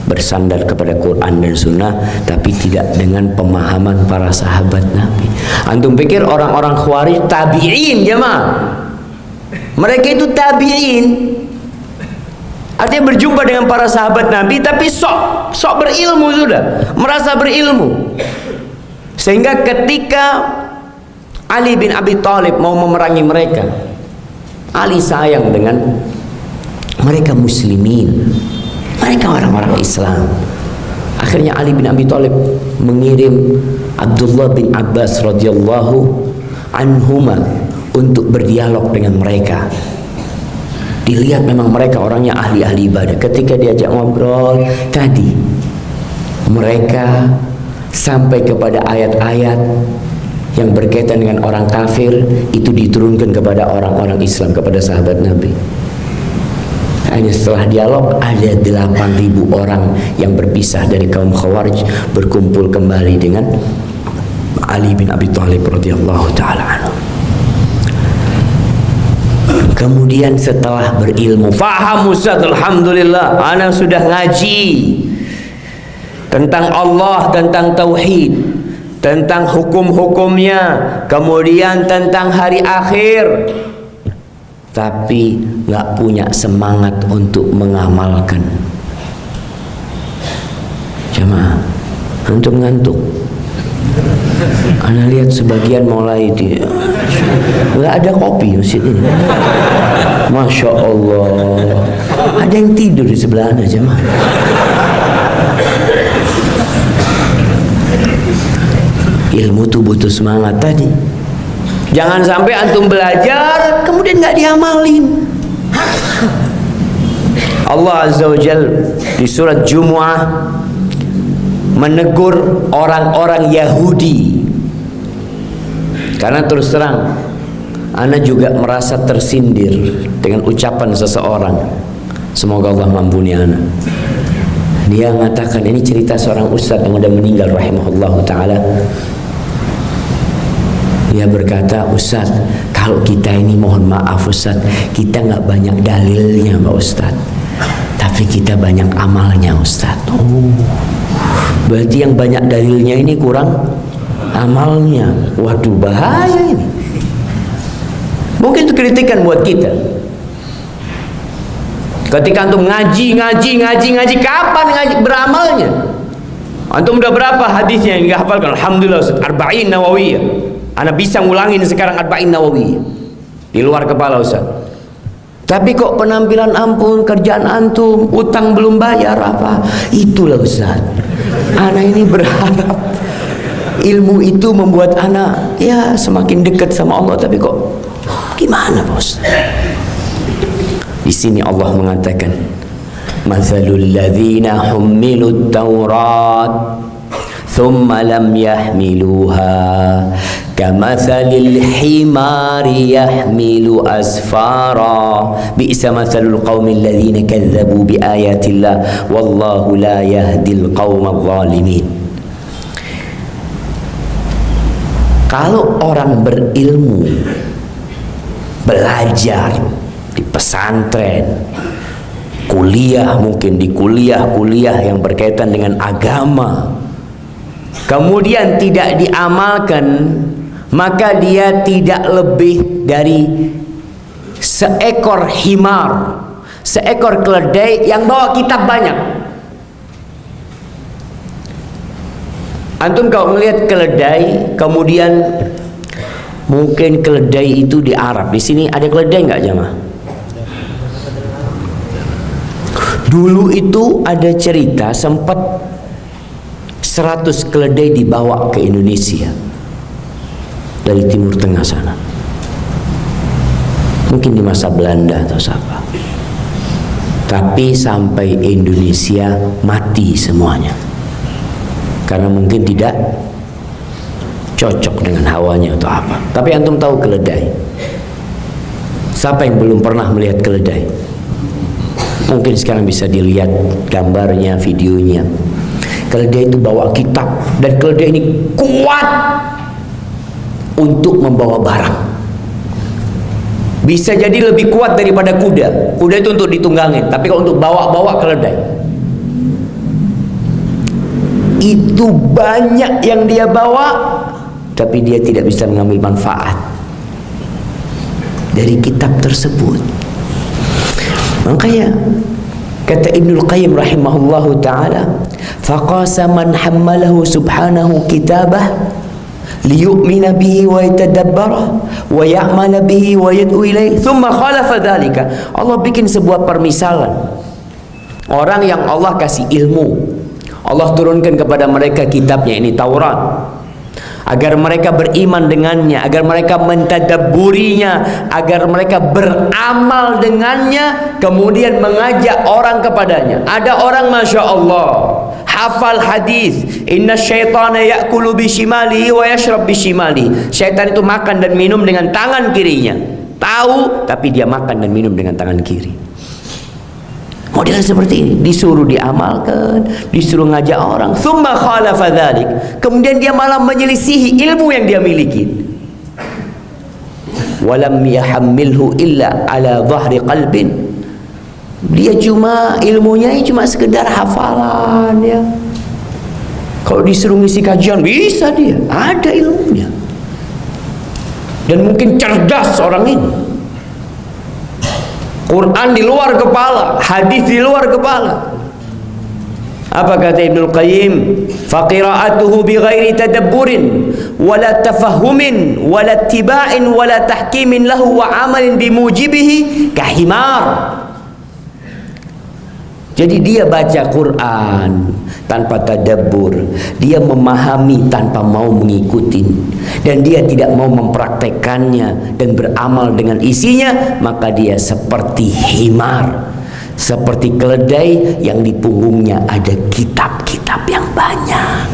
bersandar kepada Quran dan Sunnah, tapi tidak dengan pemahaman para sahabat Nabi. Antum pikir orang-orang Khawarij tabi'in jemaah? Mereka itu tabi'in, artinya berjumpa dengan para sahabat Nabi, tapi sok berilmu sudah, merasa berilmu. Sehingga ketika Ali bin Abi Thalib mau memerangi mereka, Ali sayang dengan mereka muslimin, mereka orang-orang Islam. Akhirnya Ali bin Abi Thalib mengirim Abdullah bin Abbas radhiyallahu anhuma untuk berdialog dengan mereka. Dilihat memang mereka orangnya ahli-ahli ibadah. Ketika diajak ngobrol tadi, mereka sampai kepada ayat-ayat yang berkaitan dengan orang kafir, itu diturunkan kepada orang-orang Islam, kepada sahabat Nabi. Hanya setelah dialog, ada 8.000 orang yang berpisah dari kaum Khawarij berkumpul kembali dengan Ali bin Abi Thalib radhiyallahu taala anhu. Kemudian setelah berilmu, faham Ustaz, alhamdulillah, ana sudah ngaji tentang Allah, tentang tauhid, tentang hukum-hukumnya, kemudian tentang hari akhir, tapi nggak punya semangat untuk mengamalkan. Jemaah, antum ngantuk? Anda lihat sebagian mulai dia nggak ada kopi masjid ini. Masya Allah, ada yang tidur di sebelah Anda jemaah. Ilmu itu butuh semangat tadi. Jangan sampai antum belajar kemudian nggak diamalin. Allah Azza wa Jalla di surat Jumu'ah menegur orang-orang Yahudi, karena terus terang ana juga merasa tersindir dengan ucapan seseorang. Semoga Allah mampuni ana. Dia mengatakan, ini cerita seorang ustaz yang sudah meninggal rahimahullahu taala. Dia berkata, Ustaz, kalau kita ini, mohon maaf Ustaz, kita nggak banyak dalilnya Pak Ustaz, tapi kita banyak amalnya Ustaz. Oh, berarti yang banyak dalilnya ini kurang amalnya. Waduh, bahaya ini. Mungkin itu kritikan buat kita. Ketika antum ngaji, kapan ngaji beramalnya? Antum udah berapa hadisnya yang dihafalkan? Alhamdulillah Ustaz, Arba'in Nawawiyah. Ana bisa ngulangin sekarang Arba'in Nawawiyah di luar kepala Ustaz. Tapi kok penampilan ampun, kerjaan antum, utang belum bayar apa? Itulah Ustaz. Ana ini berharap Ilmu itu membuat anak ya semakin dekat sama Allah, tapi kok gimana bos? Di sini Allah mengatakan, "Matsalul ladzina hummilut Taurat thumma lam yahmiluha kamatsalil himari yahmilu asfara bi'sa matsalul qaumil ladzina kadzdzabu biayatillah wallahu la yahdil qaumadz zalimin." Kalau orang berilmu, belajar di pesantren, kuliah, mungkin di kuliah-kuliah yang berkaitan dengan agama, kemudian tidak diamalkan, maka dia tidak lebih dari seekor himar, seekor keledai yang bawa kitab banyak. Antum kalau melihat keledai, kemudian mungkin keledai itu di Arab. Di sini ada keledai nggak jamaah? Dulu itu ada cerita sempat 100 keledai dibawa ke Indonesia dari Timur Tengah sana. Mungkin di masa Belanda atau siapa. Tapi sampai Indonesia mati semuanya. Karena mungkin tidak cocok dengan hawanya atau apa. Tapi antum tahu keledai? Siapa yang belum pernah melihat keledai? Mungkin sekarang bisa dilihat gambarnya, videonya. Keledai itu bawa kitab, dan keledai ini kuat untuk membawa barang. Bisa jadi lebih kuat daripada kuda. Kuda itu untuk ditunggangin, tapi kalau untuk bawa-bawa keledai, itu banyak yang dia bawa, tapi dia tidak bisa mengambil manfaat dari kitab tersebut. Makanya kata Ibnul Qayyim rahimahullahu ta'ala, faqasa man hammalahu subhanahu kitabah liyu'mina bihi wa yatadabbara wa ya'mala bihi wa yad'u ilaih thumma khalafa dhalika. Allah bikin sebuah permisalan. Orang yang Allah kasih ilmu, Allah turunkan kepada mereka kitabnya, ini Taurat, agar mereka beriman dengannya, agar mereka mentadabburinya, agar mereka beramal dengannya, kemudian mengajak orang kepadanya. Ada orang Masya Allah hafal hadis, inna syaitana ya'kulu bishimalihi wa yashrab bishimalihi. Syaitan itu makan dan minum dengan tangan kirinya. Tahu, tapi dia makan dan minum dengan tangan kiri. Model seperti ini, disuruh diamalkan, disuruh ngajak orang, thumma khalafa dzalik, kemudian dia malah menyelisihi ilmu yang dia miliki. Walam yahammilhu illa ala dhahri qalbin. Dia cuma ilmunya cuma sekedar hafalan ya. Kalau disuruh ngisi kajian bisa dia, ada ilmunya. Dan mungkin cerdas orang ini. Quran di luar kepala, hadis di luar kepala. Apa kata Ibnul Qayyim? Faqira'atuhu bighairi tadabburin wala tafahumin wala tiba'in wala tahkimin lahu wa amalin bimujibihi kahimar. Jadi dia baca Quran tanpa tadabbur, dia memahami tanpa mau mengikuti, dan dia tidak mau mempraktekannya dan beramal dengan isinya, maka dia seperti himar, seperti keledai yang di punggungnya ada kitab-kitab yang banyak.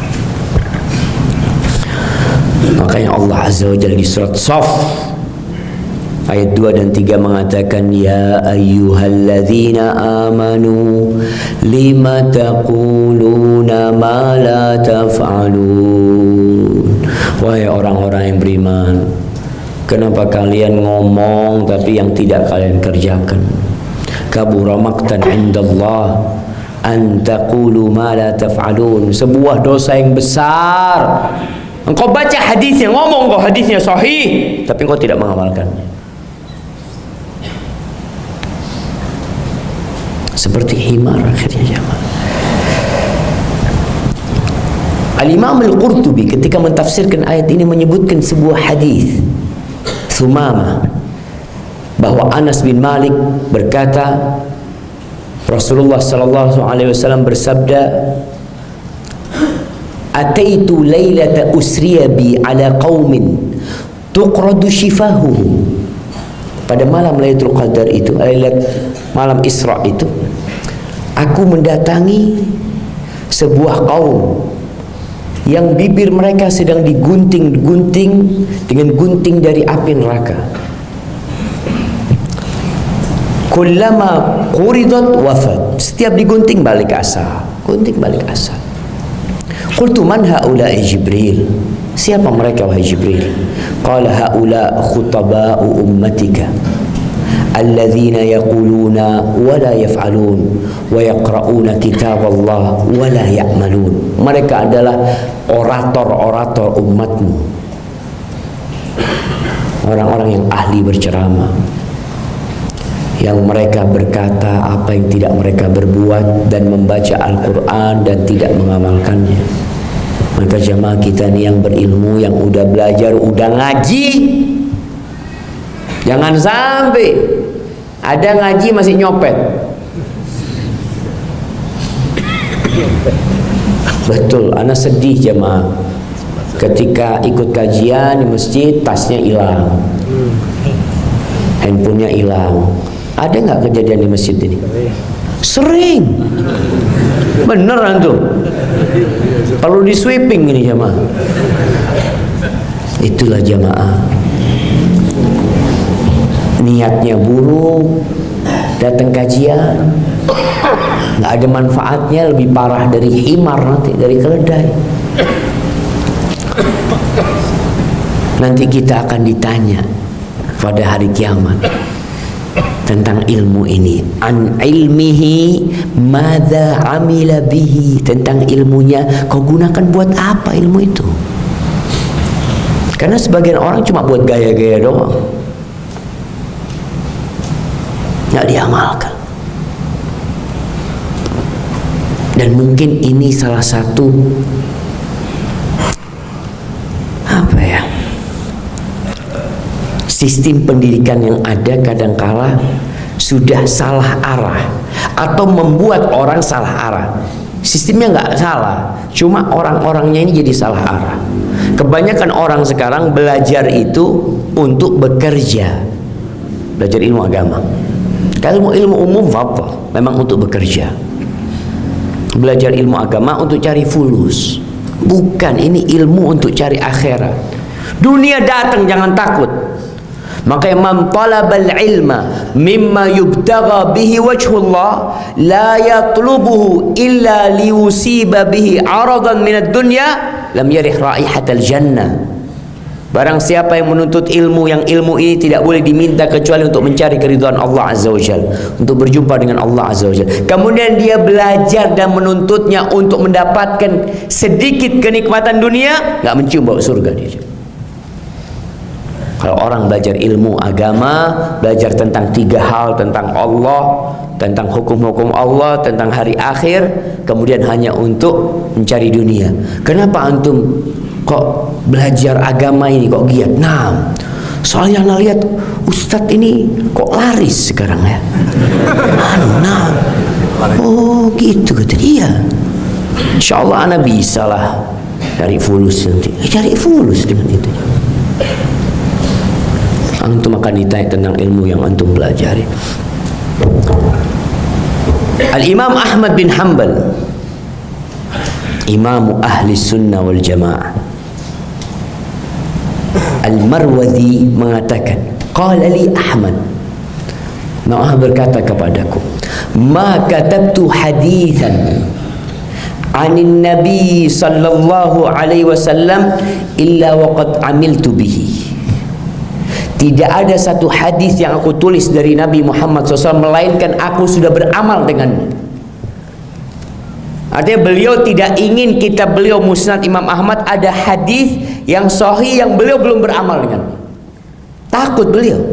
Makanya Allah Azza wa Jalla di surat Shaf ayat 2 dan 3 mengatakan, ya ayyuhalladzina amanu lima taquluna ma la taf'alun. Wahai orang-orang yang beriman, kenapa kalian ngomong tapi yang tidak kalian kerjakan? Kabura maqtan indallah an taqulu ma la taf'alun. Sebuah dosa yang besar. Engkau baca hadisnya, ngomong kau hadisnya sahih, tapi engkau tidak mengamalkannya. Seperti himar akhirnya jamaah. Al-Imam Al-Qurtubi ketika mentafsirkan ayat ini menyebutkan sebuah hadis Thumamah, bahwa Anas bin Malik berkata, Rasulullah sallallahu alaihi wasallam bersabda, ataitu lailata usriya bi ala qaumin tuqradu shifahuhum. Pada malam Lailatul Qadar itu, malam Isra itu, aku mendatangi sebuah kaum yang bibir mereka sedang digunting-gunting dengan gunting dari api neraka. Kullama quridat wafat, setiap digunting balik asal, gunting balik asal. Qultu man haula'i Jibril, siapa mereka wahai Jibril? Qala haula khutaba'u ummatika alladzina yaquluna wa la yaf'alun wa yaqra'una kitab Allah wa la ya'malun. Mereka adalah orator-orator umatmu, orang-orang yang ahli berceramah, yang mereka berkata apa yang tidak mereka berbuat dan membaca Al-Quran dan tidak mengamalkannya. Maka jamaah kita ni yang berilmu, yang udah belajar, udah ngaji, jangan sampai ada ngaji masih nyopet. Betul, ana sedih jamaah ketika ikut kajian di masjid, tasnya hilang, handphonenya hilang. Ada nggak kejadian di masjid ini? Sering. Beneran tuh. Perlu di sweeping ini jamaah. Itulah jamaah. Niatnya buruk, datang kajian, nggak ada manfaatnya, lebih parah dari himar nanti, dari keledai. Nanti kita akan ditanya pada hari kiamat tentang ilmu ini, an ilmihi madza amila bihi, tentang ilmunya kau gunakan buat apa ilmu itu. Karena sebagian orang cuma buat gaya-gaya doang, nggak diamalkan. Dan mungkin ini salah satu apa ya, sistem pendidikan yang ada kadangkala sudah salah arah atau membuat orang salah arah. Sistemnya nggak salah, cuma orang-orangnya ini jadi salah arah. Kebanyakan orang sekarang belajar itu untuk bekerja, belajar ilmu agama. Kalau ilmu umum apa? Memang untuk bekerja. Belajar ilmu agama untuk cari fulus, bukan. Ini ilmu untuk cari akhirat. Dunia datang, jangan takut. Maka man talabal ilma mimma yubtagha bihi wajhullah la yatlubuhu illa liyusiba bihi aradan minad dunya lam yarih raihatal jannah. Barang siapa yang menuntut ilmu, yang ilmu ini tidak boleh diminta kecuali untuk mencari keridhaan Allah Azza wa Jalla, untuk berjumpa dengan Allah Azza wa Jalla. Kemudian dia belajar dan menuntutnya untuk mendapatkan sedikit kenikmatan dunia, nggak mencium bau surga dia. Kalau orang belajar ilmu agama, belajar tentang 3 hal, tentang Allah, tentang hukum-hukum Allah, tentang hari akhir, kemudian hanya untuk mencari dunia. Kenapa antum kok belajar agama ini kok giat? Nah, soalnya ana lihat ustadz ini kok laris sekarang ya. Oh gitu kata dia. Insyaallah ana bisa lah cari fulus nanti. Cari fulus dengan itu. Antum akan ditanya tentang ilmu yang antum pelajari. Al-Imam Ahmad bin Hanbal, Imam ahli sunnah wal jamaah, Al-Marwazi mengatakan, qala li Ahmad, Imam berkata kepadaku, ma katabtu hadithan anin Nabi sallallahu alaihi wasallam illa waqad amiltu bihi. Tidak ada satu hadis yang aku tulis dari Nabi Muhammad SAW melainkan aku sudah beramal dengannya. Artinya beliau tidak ingin kitab beliau Musnad Imam Ahmad ada hadis yang sahih yang beliau belum beramal dengannya. Takut beliau.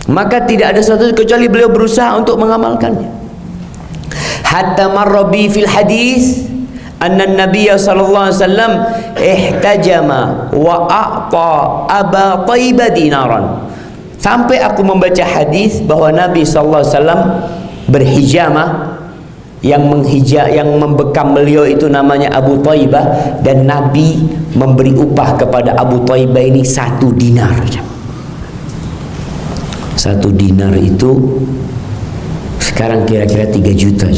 Maka tidak ada sesuatu kecuali beliau berusaha untuk mengamalkannya. Hatta marra bi fil hadis anna Nabi sallallahu alaihi wasallam ihtajama wa a'ta Aba Taibah dinaran. Sampai aku membaca hadis bahwa Nabi sallallahu alaihi wasallam berhijamah, yang membekam beliau itu namanya Abu Thaibah, dan Nabi memberi upah kepada Abu Thaibah ini 1 dinar. 1 dinar itu sekarang kira-kira 3 juta.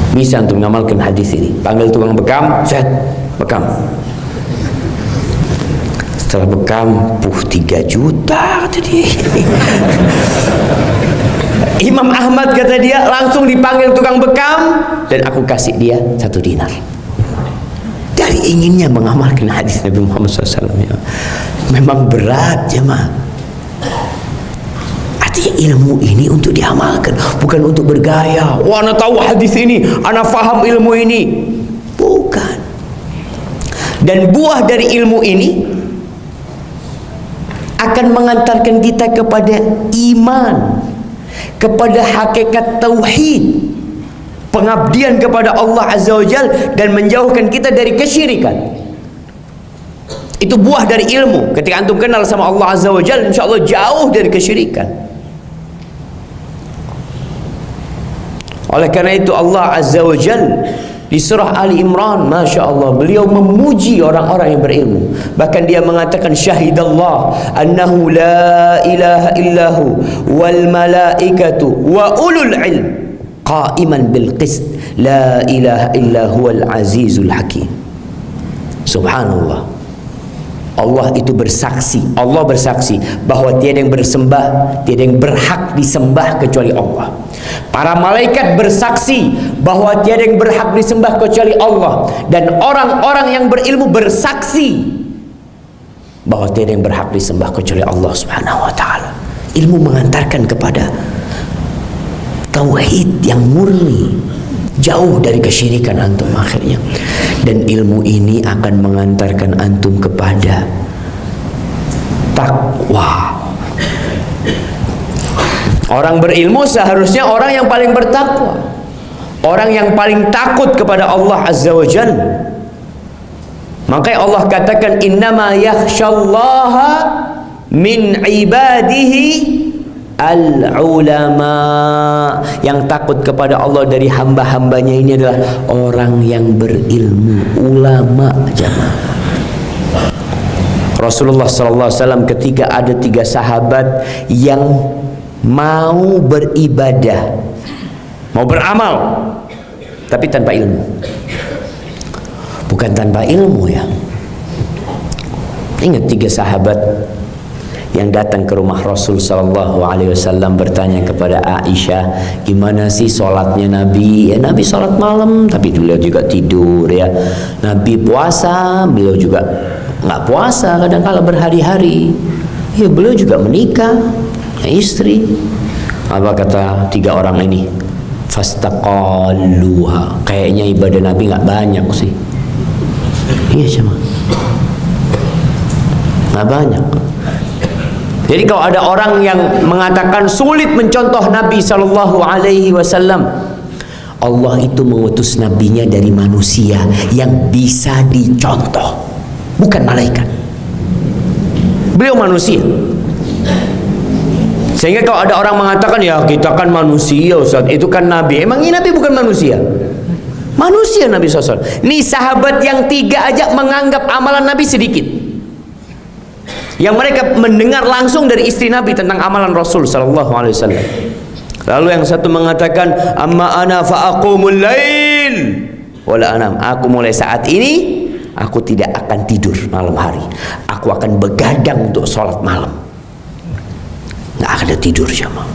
Bisa untuk mengamalkan hadis ini. Panggil tukang bekam, set, bekam. Setelah bekam, 3 juta kata dia. Imam Ahmad kata dia, langsung dipanggil tukang bekam dan aku kasih dia 1 dinar. Dari inginnya mengamalkan hadis Nabi Muhammad SAW. Ya. Memang berat jemaah. Artinya ilmu ini untuk diamalkan, bukan untuk bergaya. Wah, ana tahu hadis ini, ana faham ilmu ini. Bukan. Dan buah dari ilmu ini akan mengantarkan kita kepada iman, kepada hakikat tauhid, pengabdian kepada Allah Azza wa Jalla, dan menjauhkan kita dari kesyirikan. Itu buah dari ilmu. Ketika antum kenal sama Allah Azza wa Jalla, insyaallah jauh dari kesyirikan. Oleh karena itu Allah Azza wa Jalla di surah Ali Imran, Masya Allah, beliau memuji orang-orang yang berilmu. Bahkan dia mengatakan, syahidallah annahu la ilaha illahu wal malaikatu wa ulul ilm qa'iman bil qist la ilaha illahu wal azizul hakim. Subhanallah. Allah itu bersaksi, Allah bersaksi bahwa tiada yang bersembah, tiada yang berhak disembah kecuali Allah. Para malaikat bersaksi bahwa tiada yang berhak disembah kecuali Allah, dan orang-orang yang berilmu bersaksi bahwa tiada yang berhak disembah kecuali Allah Subhanahu wa taala. Ilmu mengantarkan kepada tauhid yang murni, jauh dari kesyirikan antum akhirnya. Dan ilmu ini akan mengantarkan antum kepada takwa. Orang berilmu seharusnya orang yang paling bertakwa, orang yang paling takut kepada Allah Azza wa Jalla. Makanya Allah katakan, innama yakhsyallaha min ibadihi al-ulama. Yang takut kepada Allah dari hamba-hambanya ini adalah orang yang berilmu, ulama jemaah. Rasulullah SAW ketika ada 3 sahabat yang mau beribadah, mau beramal, tapi tanpa ilmu. Bukan tanpa ilmu ya. Ingat 3 sahabat yang datang ke rumah Rasul sallallahu alaihi wasallam bertanya kepada Aisyah, gimana sih sholatnya Nabi? Ya, Nabi sholat malam tapi beliau juga tidur ya. Nabi puasa, beliau juga nggak puasa, kadang-kala berhari-hari. Ya, beliau juga menikah, istri. Apa kata 3 orang ini? Fastaqalluha. Kayaknya ibadah Nabi nggak banyak sih. Iya cuma nggak banyak. Jadi kalau ada orang yang mengatakan sulit mencontoh Nabi Sallallahu Alaihi Wasallam, Allah itu mengutus nabinya dari manusia yang bisa dicontoh, bukan malaikat. Beliau manusia. Sehingga kalau ada orang mengatakan, ya kita kan manusia Ustaz, itu kan Nabi. Emang ini Nabi bukan manusia? Manusia Nabi SAW. Nih sahabat yang 3 aja menganggap amalan Nabi sedikit. Yang mereka mendengar langsung dari istri Nabi tentang amalan Rasul sallallahu alaihi wasallam. Lalu yang satu mengatakan, amma ana fa aqumul lail wala anam. Aku mulai saat ini aku tidak akan tidur malam hari. Aku akan begadang untuk sholat malam. Nggak ada tidur jemaah.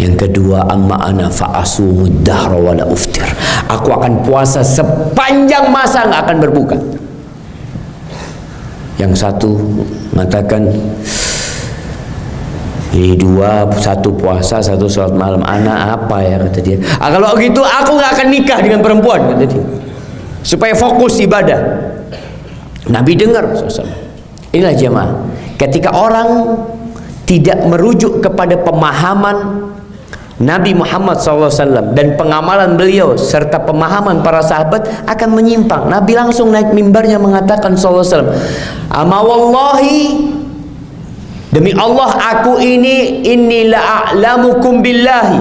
Yang kedua, amma ana fa asumud dahra wala uftir. Aku akan puasa sepanjang masa, nggak akan berbuka. Yang satu mengatakan, ini 2, 1 puasa, 1 sholat malam. Anak apa ya kata dia. Kalau gitu aku nggak akan nikah dengan perempuan kata dia, supaya fokus ibadah. Nabi dengar. Inilah jemaah, ketika orang tidak merujuk kepada pemahaman Nabi Muhammad SAW dan pengamalan beliau serta pemahaman para sahabat, akan menyimpang. Nabi langsung naik mimbarnya mengatakan SAW, ama wallahi, demi Allah aku ini, inni la'alamukum billahi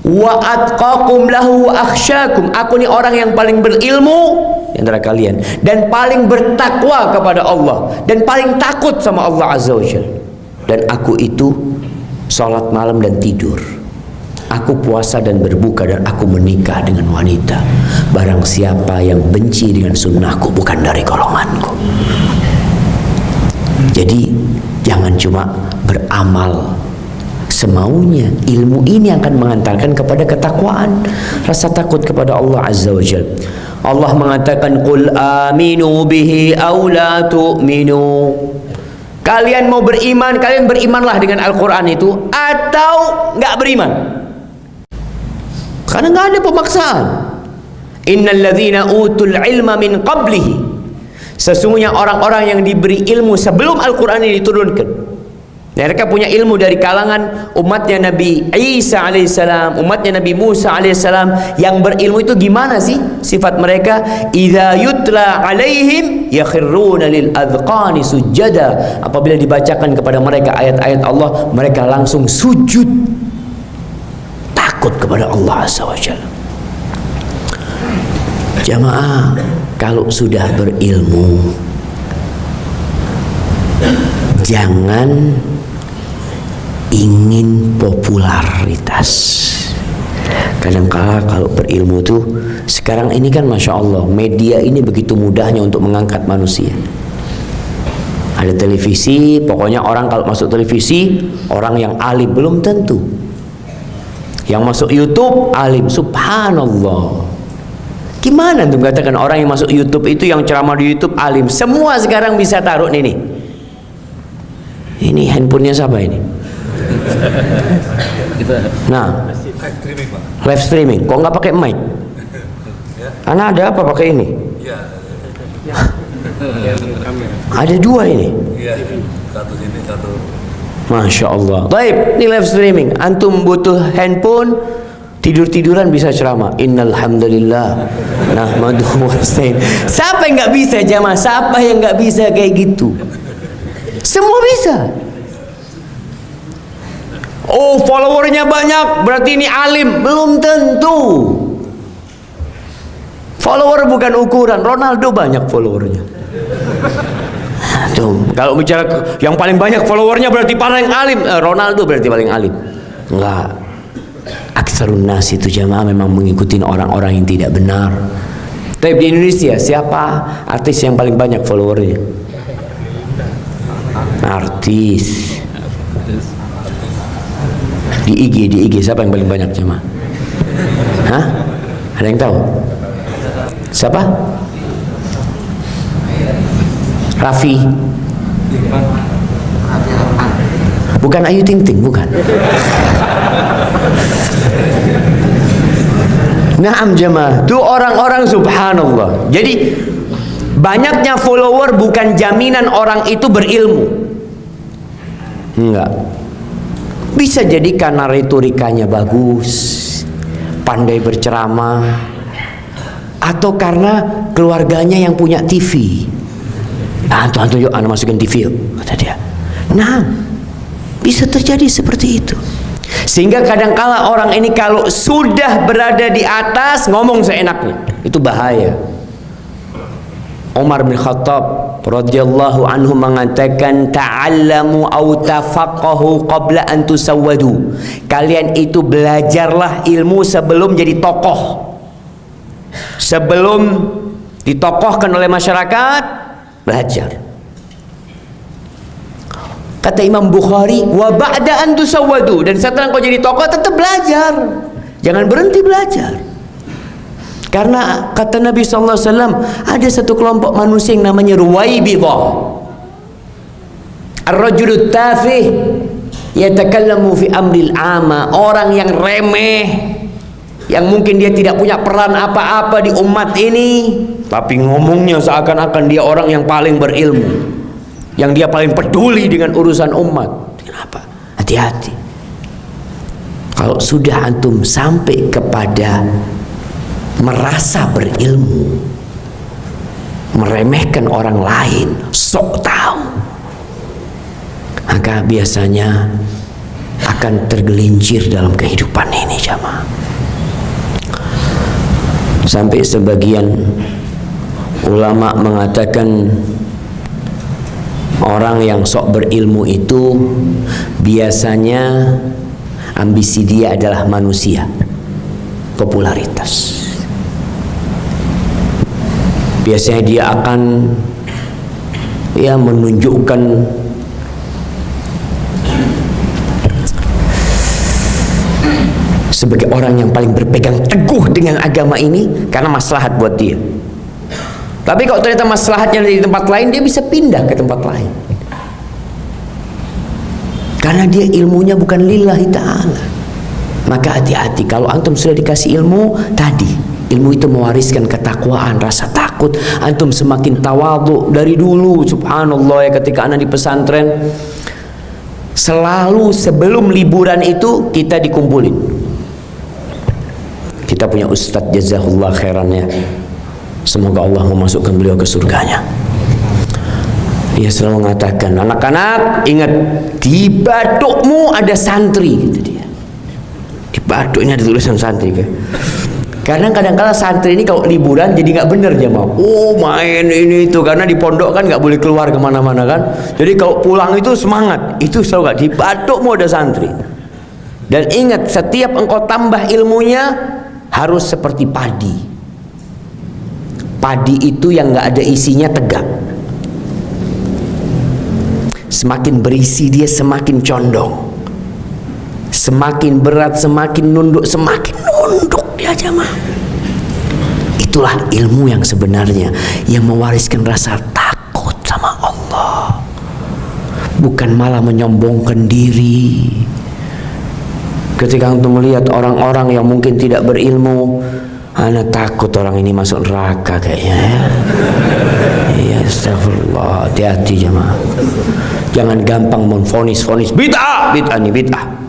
wa atqakum lahu wa akhsyakum. Aku ni orang yang paling berilmu di antara kalian dan paling bertakwa kepada Allah dan paling takut sama Allah Azza wa Jalla. Dan aku itu salat malam dan tidur. Aku puasa dan berbuka, dan aku menikah dengan wanita. Barang siapa yang benci dengan sunnahku bukan dari golonganku. Jadi jangan cuma beramal semaunya. Ilmu ini akan mengantarkan kepada ketakwaan, rasa takut kepada Allah Azza wa Jalla. Allah mengatakan, qul aminu bihi aw la tu'minu. Kalian mau beriman, kalian berimanlah dengan Al-Quran itu, atau nggak beriman. Karena nggak ada pemaksaan. Innal ladzina utul ilma min qablihi. Sesungguhnya orang-orang yang diberi ilmu sebelum Al-Quran ini diturunkan, mereka punya ilmu dari kalangan umatnya Nabi Isa alaihissalam, umatnya Nabi Musa alaihissalam. Yang berilmu itu gimana sih sifat mereka? Idza yutla alaihim yakhruna lil adqani sujada. Apabila dibacakan kepada mereka ayat-ayat Allah, mereka langsung sujud, takut kepada Allah Azza wa Jalla. Jamaah, kalau sudah berilmu, jangan ingin popularitas. Kadang-kala kalau berilmu tuh, sekarang ini kan Masya Allah, media ini begitu mudahnya untuk mengangkat manusia. Ada televisi, pokoknya orang kalau masuk televisi, orang yang alim belum tentu. Yang masuk YouTube alim, subhanallah. Gimana tuh katakan orang yang masuk YouTube itu, yang ceramah di YouTube alim? Semua sekarang bisa taruh nih. Ini handphonenya siapa ini? Nah, live streaming. Kok nggak pakai mic? Ana ada apa pakai ini? Ada dua ini. Satu sini, satu. Masya Allah. Baik, ini live streaming. Antum butuh handphone, tidur-tiduran bisa ceramah. Innal hamdalillah nahmaduhu wa nasta'in. Siapa yang nggak bisa jamaah? Siapa yang nggak bisa kayak gitu? Semua bisa. Oh, followernya banyak, berarti ini alim. Belum tentu. Follower bukan ukuran. Ronaldo banyak followernya. Tuh, kalau bicara yang paling banyak followernya berarti paling alim. Ronaldo berarti paling alim. Enggak. Aksarun nas itu jamaah memang mengikuti orang-orang yang tidak benar. Tapi di Indonesia siapa artis yang paling banyak followernya? Artis. Di IG siapa yang paling banyak jemaah? Hah? Ada yang tahu? Siapa? Raffi. Bukan Ayu Ting Ting, bukan. Naam jemaah, itu orang-orang subhanallah. Jadi banyaknya follower bukan jaminan orang itu berilmu. Enggak. Bisa jadi karena retorikanya bagus, pandai berceramah, atau karena keluarganya yang punya TV. Antum yuk, anda masukin TV yuk, kata dia. Nah, bisa terjadi seperti itu. Sehingga kadangkala orang ini kalau sudah berada di atas, ngomong seenaknya, itu bahaya. Umar bin Khattab radhiyallahu anhu mengatakan, ta'allamu aw tafaqahu qabla an tusawwadu. Kalian itu belajarlah ilmu sebelum jadi tokoh, sebelum ditokohkan oleh masyarakat, belajar. Kata Imam Bukhari, wa ba'da an tusawwadu, dan setelah kau jadi tokoh tetap belajar, jangan berhenti belajar. Karena kata Nabi SAW, ada satu kelompok manusia yang namanya Ruwaibidah. Ar-rajulu tafih yatakallamu fi amril ama. Orang yang remeh, yang mungkin dia tidak punya peran apa-apa di umat ini, tapi ngomongnya seakan-akan dia orang yang paling berilmu, yang dia paling peduli dengan urusan umat. Kenapa? Hati-hati. Kalau sudah antum sampai kepada merasa berilmu, meremehkan orang lain, sok tahu, maka biasanya akan tergelincir dalam kehidupan ini jamaah. Sampai sebagian ulama mengatakan orang yang sok berilmu itu biasanya ambisi dia adalah manusia, popularitas. Biasanya dia akan menunjukkan sebagai orang yang paling berpegang teguh dengan agama ini karena maslahat buat dia. Tapi kalau ternyata maslahatnya di tempat lain, dia bisa pindah ke tempat lain karena dia ilmunya bukan lillahi ta'ala. Maka hati-hati kalau antum sudah dikasih ilmu tadi, ilmu itu mewariskan ketakwaan, rasa takut. Antum semakin tawadhu dari dulu. Subhanallah ya, ketika anak di pesantren selalu sebelum liburan itu kita dikumpulin. Kita punya ustadz jazahullah khairannya, semoga Allah memasukkan beliau ke surganya. Dia selalu mengatakan, anak-anak ingat, di batukmu ada santri, gitu dia. Di batuk ini ada tulisan santri kan? Karena kadang-kadang santri ini kalau liburan jadi nggak bener jamaah. Main ini itu karena di pondok kan nggak boleh keluar kemana-mana kan. Jadi kalau pulang itu semangat. Itu selalu nggak, di batukmu ada santri. Dan ingat, setiap engkau tambah ilmunya harus seperti padi. Padi itu yang nggak ada isinya tegak. Semakin berisi dia semakin condong. Semakin berat semakin nunduk, semakin nunduk dia jamaah. Itulah ilmu yang sebenarnya yang mewariskan rasa takut sama Allah, bukan malah menyombongkan diri. Ketika antum melihat orang-orang yang mungkin tidak berilmu, ana takut orang ini masuk neraka kayaknya ya. Iya, astagfirullah, hati-hati jemaah. Jangan gampang menfonis bid'ah nih bid'ah.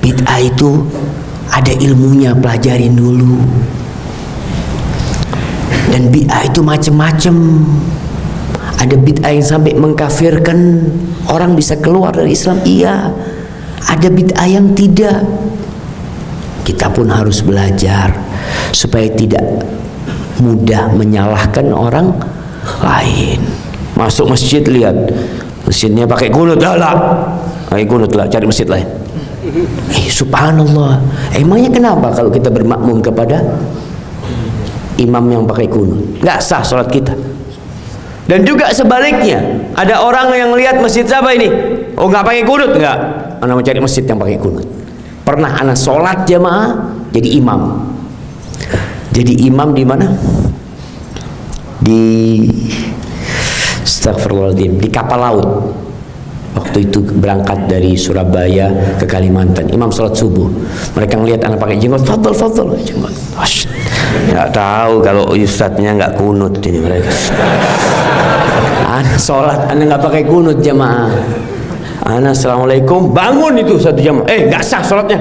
Bid'ah itu ada ilmunya, pelajarin dulu. Dan bid'ah itu macam-macam. Ada bid'ah yang sampai mengkafirkan orang, bisa keluar dari Islam, iya. Ada bid'ah yang tidak. Kita pun harus belajar supaya tidak mudah menyalahkan orang lain. Masuk masjid, lihat masjidnya pakai kunut, pakai kunut lah, cari masjid lain. Subhanallah, emangnya kenapa kalau kita bermakmum kepada imam yang pakai kunut? Nggak sah sholat kita. Dan juga sebaliknya, ada orang yang lihat masjid siapa ini, nggak pakai kunut, nggak, anak mau cari masjid yang pakai kunut. Pernah anak sholat jamaah jadi imam. Jadi imam di mana? Di astagfirullahaladzim, di kapal laut. Waktu itu berangkat dari Surabaya ke Kalimantan. Imam sholat subuh. Mereka ngelihat anak pakai jenggot, fadl jenggot. Nggak tahu kalau ustadznya nggak kunut ini mereka. Anak sholat, anak nggak pakai kunut jamaah. Anak assalamualaikum, bangun itu 1 jam. Nggak sah sholatnya,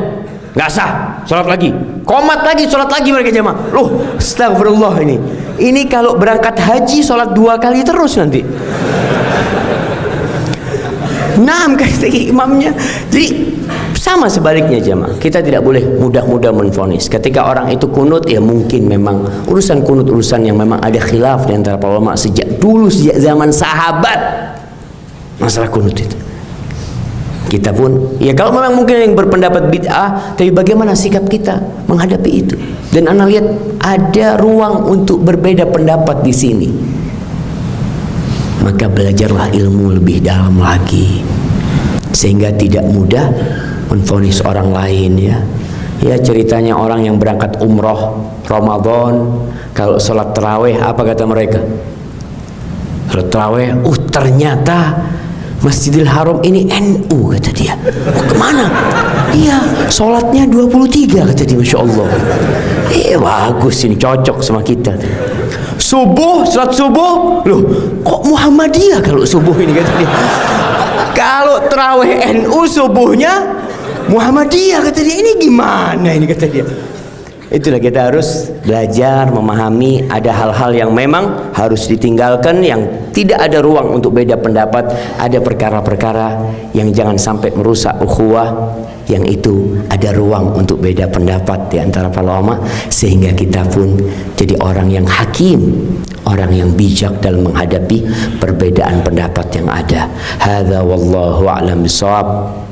nggak sah. Sholat lagi, komat lagi, sholat lagi mereka jamaah. Loh, astagfirullah ini. Ini kalau berangkat haji sholat 2 kali terus nanti. 6 kata imamnya. Jadi sama sebaliknya jamaah. Kita tidak boleh mudah-mudah menvonis. Ketika orang itu kunut, ya mungkin memang urusan kunut urusan yang memang ada khilaf di antara para ulama sejak dulu, sejak zaman sahabat. Masalah kunut itu. Kita pun, ya kalau memang mungkin yang berpendapat bid'ah, tapi bagaimana sikap kita menghadapi itu? Dan ana lihat ada ruang untuk berbeda pendapat di sini. Maka belajarlah ilmu lebih dalam lagi, sehingga tidak mudah menvonis orang lain ya. Ya ceritanya orang yang berangkat umroh Ramadan, kalau sholat taraweh apa kata mereka? Sholat taraweh, ternyata Masjidil Haram ini NU kata dia. Kemana? Iya, sholatnya 23 kata dia, Masya Allah. Bagus ini, cocok sama kita. Subuh, sholat subuh, loh kok Muhammadiyah kalau subuh ini kata dia. Kalau tarawih NU subuhnya Muhammadiyah kata dia, ini gimana ini kata dia. Itulah kita harus belajar memahami ada hal-hal yang memang harus ditinggalkan, yang tidak ada ruang untuk beda pendapat. Ada perkara-perkara yang jangan sampai merusak ukhuwah, yang itu ada ruang untuk beda pendapat di antara para ulama, sehingga kita pun jadi orang yang hakim, orang yang bijak dalam menghadapi perbedaan pendapat yang ada. Hadza wallahu a'lam bishawab.